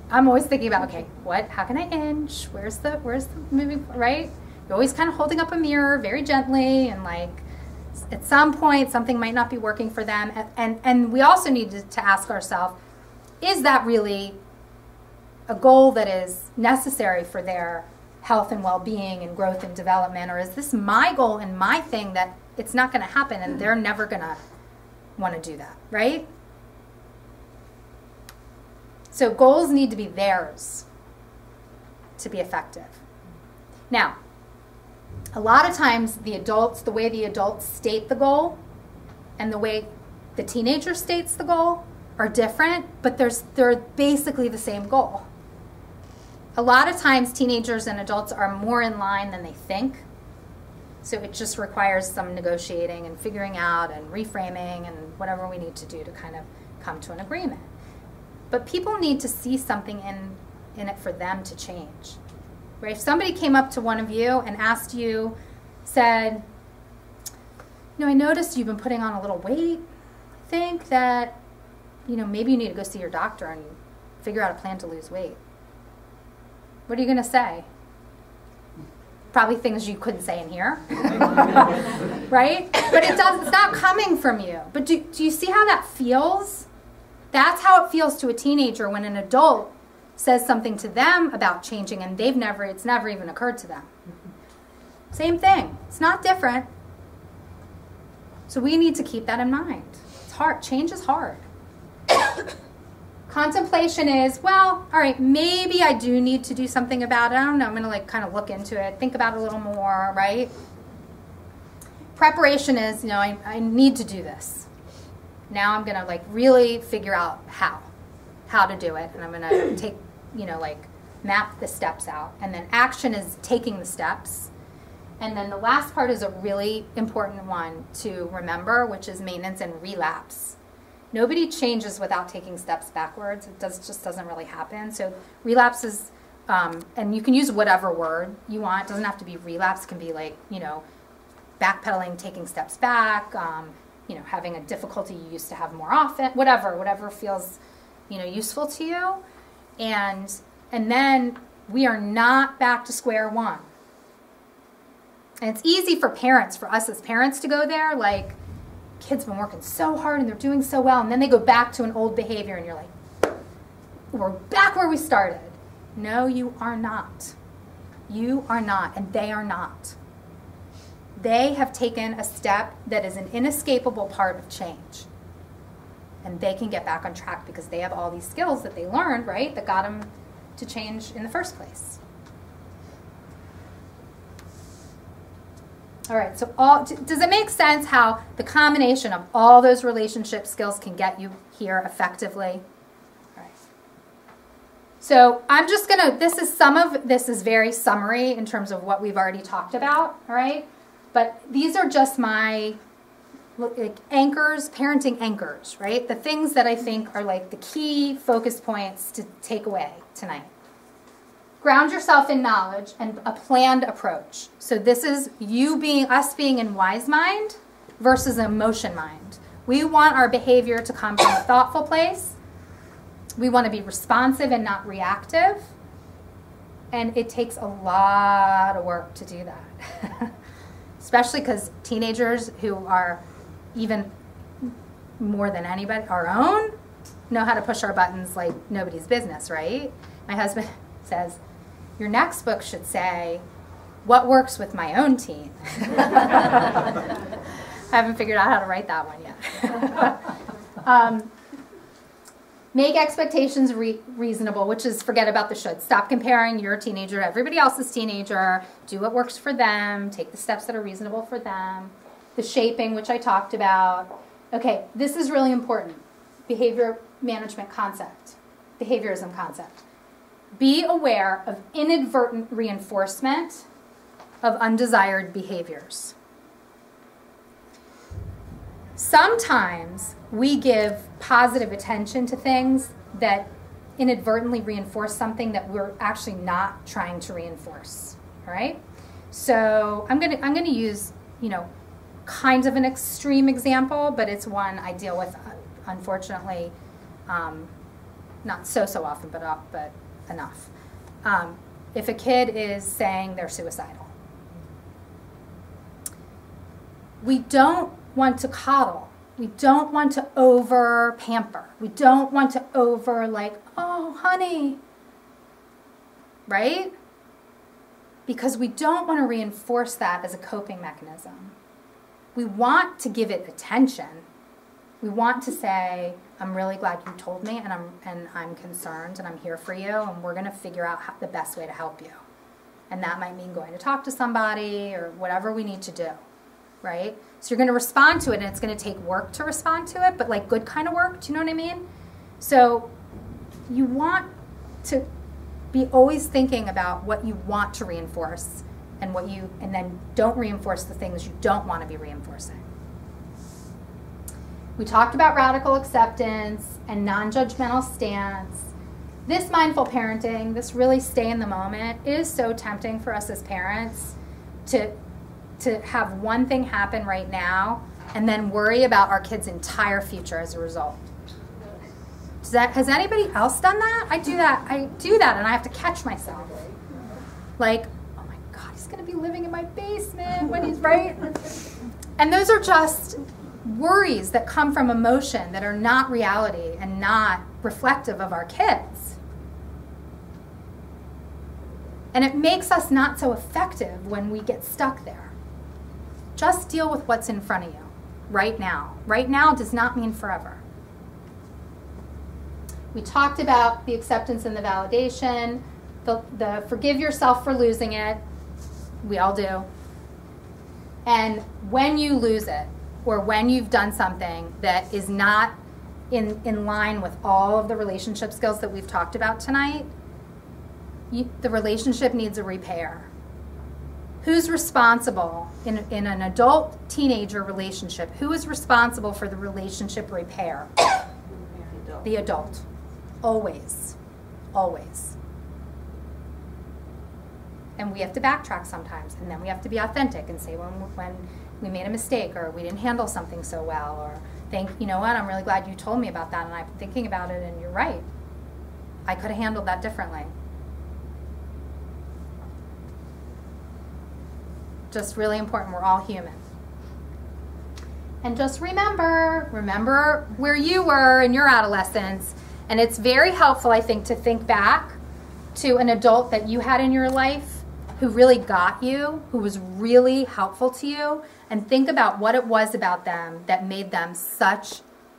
[SPEAKER 1] I'm always thinking about, okay, how can I inch? Where's the moving, right? You're always kind of holding up a mirror very gently, and like, at some point, something might not be working for them. And we also need to ask ourselves, is that really a goal that is necessary for their health and well-being and growth and development? Or is this my goal and my thing that it's not going to happen and they're never going to want to do that, right? So goals need to be theirs to be effective. Now, a lot of times the way the adults state the goal and the way the teenager states the goal are different, but they're basically the same goal. A lot of times teenagers and adults are more in line than they think. So it just requires some negotiating and figuring out and reframing and whatever we need to do to kind of come to an agreement. But people need to see something in it for them to change. Right? If somebody came up to one of you and asked you, said, I noticed you've been putting on a little weight. I think that, maybe you need to go see your doctor and figure out a plan to lose weight. What are you going to say? Probably things you couldn't say in here. Right? But it's not coming from you. But do you see how that feels? That's how it feels to a teenager when an adult says something to them about changing and it's never even occurred to them. Same thing. It's not different. So we need to keep that in mind. It's hard. Change is hard. Contemplation is, all right, maybe I do need to do something about it. I don't know. I'm going to kind of look into it, think about it a little more, right? Preparation is, I need to do this. Now I'm going to really figure out how to do it, and I'm going to take, map the steps out. And then action is taking the steps. And then the last part is a really important one to remember, which is maintenance and relapse. Nobody changes without taking steps backwards. It just doesn't really happen. So relapse is, and you can use whatever word you want. It doesn't have to be relapse. It can be backpedaling, taking steps back, having a difficulty you used to have more often, whatever feels, useful to you. And then we are not back to square one. And it's easy for us as parents to go there, kids been working so hard and they're doing so well, and then they go back to an old behavior and you're like, we're back where we started. No, you are not. You are not, and they are not. They have taken a step that is an inescapable part of change. And they can get back on track because they have all these skills that they learned, right, that got them to change in the first place. All right, so does it make sense how the combination of all those relationship skills can get you here effectively? All right. So I'm just going to, this is very summary in terms of what we've already talked about, all right? But these are just my anchors, parenting anchors, right? The things that I think are the key focus points to take away tonight. Ground yourself in knowledge and a planned approach. So this is us being in wise mind, versus an emotion mind. We want our behavior to come from a thoughtful place. We want to be responsive and not reactive. And it takes a lot of work to do that. Especially because teenagers who are even more than anybody, our own, know how to push our buttons like nobody's business, right? My husband says, your next book should say, what works with my own teen? I haven't figured out how to write that one yet. Make expectations reasonable, which is forget about the should. Stop comparing your teenager to everybody else's teenager. Do what works for them. Take the steps that are reasonable for them. The shaping, which I talked about. Okay, this is really important. Behavior management concept. Behaviorism concept. Be aware of inadvertent reinforcement of undesired behaviors. Sometimes we give positive attention to things that inadvertently reinforce something that we're actually not trying to reinforce. All right? So I'm gonna use, kind of an extreme example, but it's one I deal with, unfortunately, not so often, but enough. If a kid is saying they're suicidal, we don't want to coddle. We don't want to over pamper. We don't want to over oh, honey, right? Because we don't want to reinforce that as a coping mechanism. We want to give it attention. We want to say, I'm really glad you told me, and I'm concerned, and I'm here for you, and we're going to figure out the best way to help you. And that might mean going to talk to somebody or whatever we need to do, right? So you're going to respond to it, and it's going to take work to respond to it, but good kind of work. Do you know what I mean? So you want to be always thinking about what you want to reinforce and then don't reinforce the things you don't want to be reinforcing. We talked about radical acceptance and non-judgmental stance. This mindful parenting, this really stay in the moment, is so tempting for us as parents to have one thing happen right now and then worry about our kids' entire future as a result. Has anybody else done that? I do that and I have to catch myself. Oh my God, he's going to be living in my basement when he's right. And those are just worries that come from emotion that are not reality and not reflective of our kids. And it makes us not so effective when we get stuck there. Just deal with what's in front of you right now. Right now does not mean forever. We talked about the acceptance and the validation, the forgive yourself for losing it. We all do. And when you lose it, or when you've done something that is not in line with all of the relationship skills that we've talked about tonight, the relationship needs a repair. Who's responsible in an adult-teenager relationship? Who is responsible for the relationship repair? The adult. Always. Always. And we have to backtrack sometimes, and then we have to be authentic and say when we made a mistake, or we didn't handle something so well, or you know what, I'm really glad you told me about that, and I've been thinking about it, and you're right. I could have handled that differently. Just really important. We're all human. And just remember where you were in your adolescence. And it's very helpful, I think, to think back to an adult that you had in your life who really got you, who was really helpful to you, and think about what it was about them that made them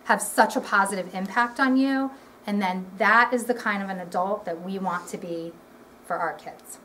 [SPEAKER 1] have such a positive impact on you. And then that is the kind of an adult that we want to be for our kids.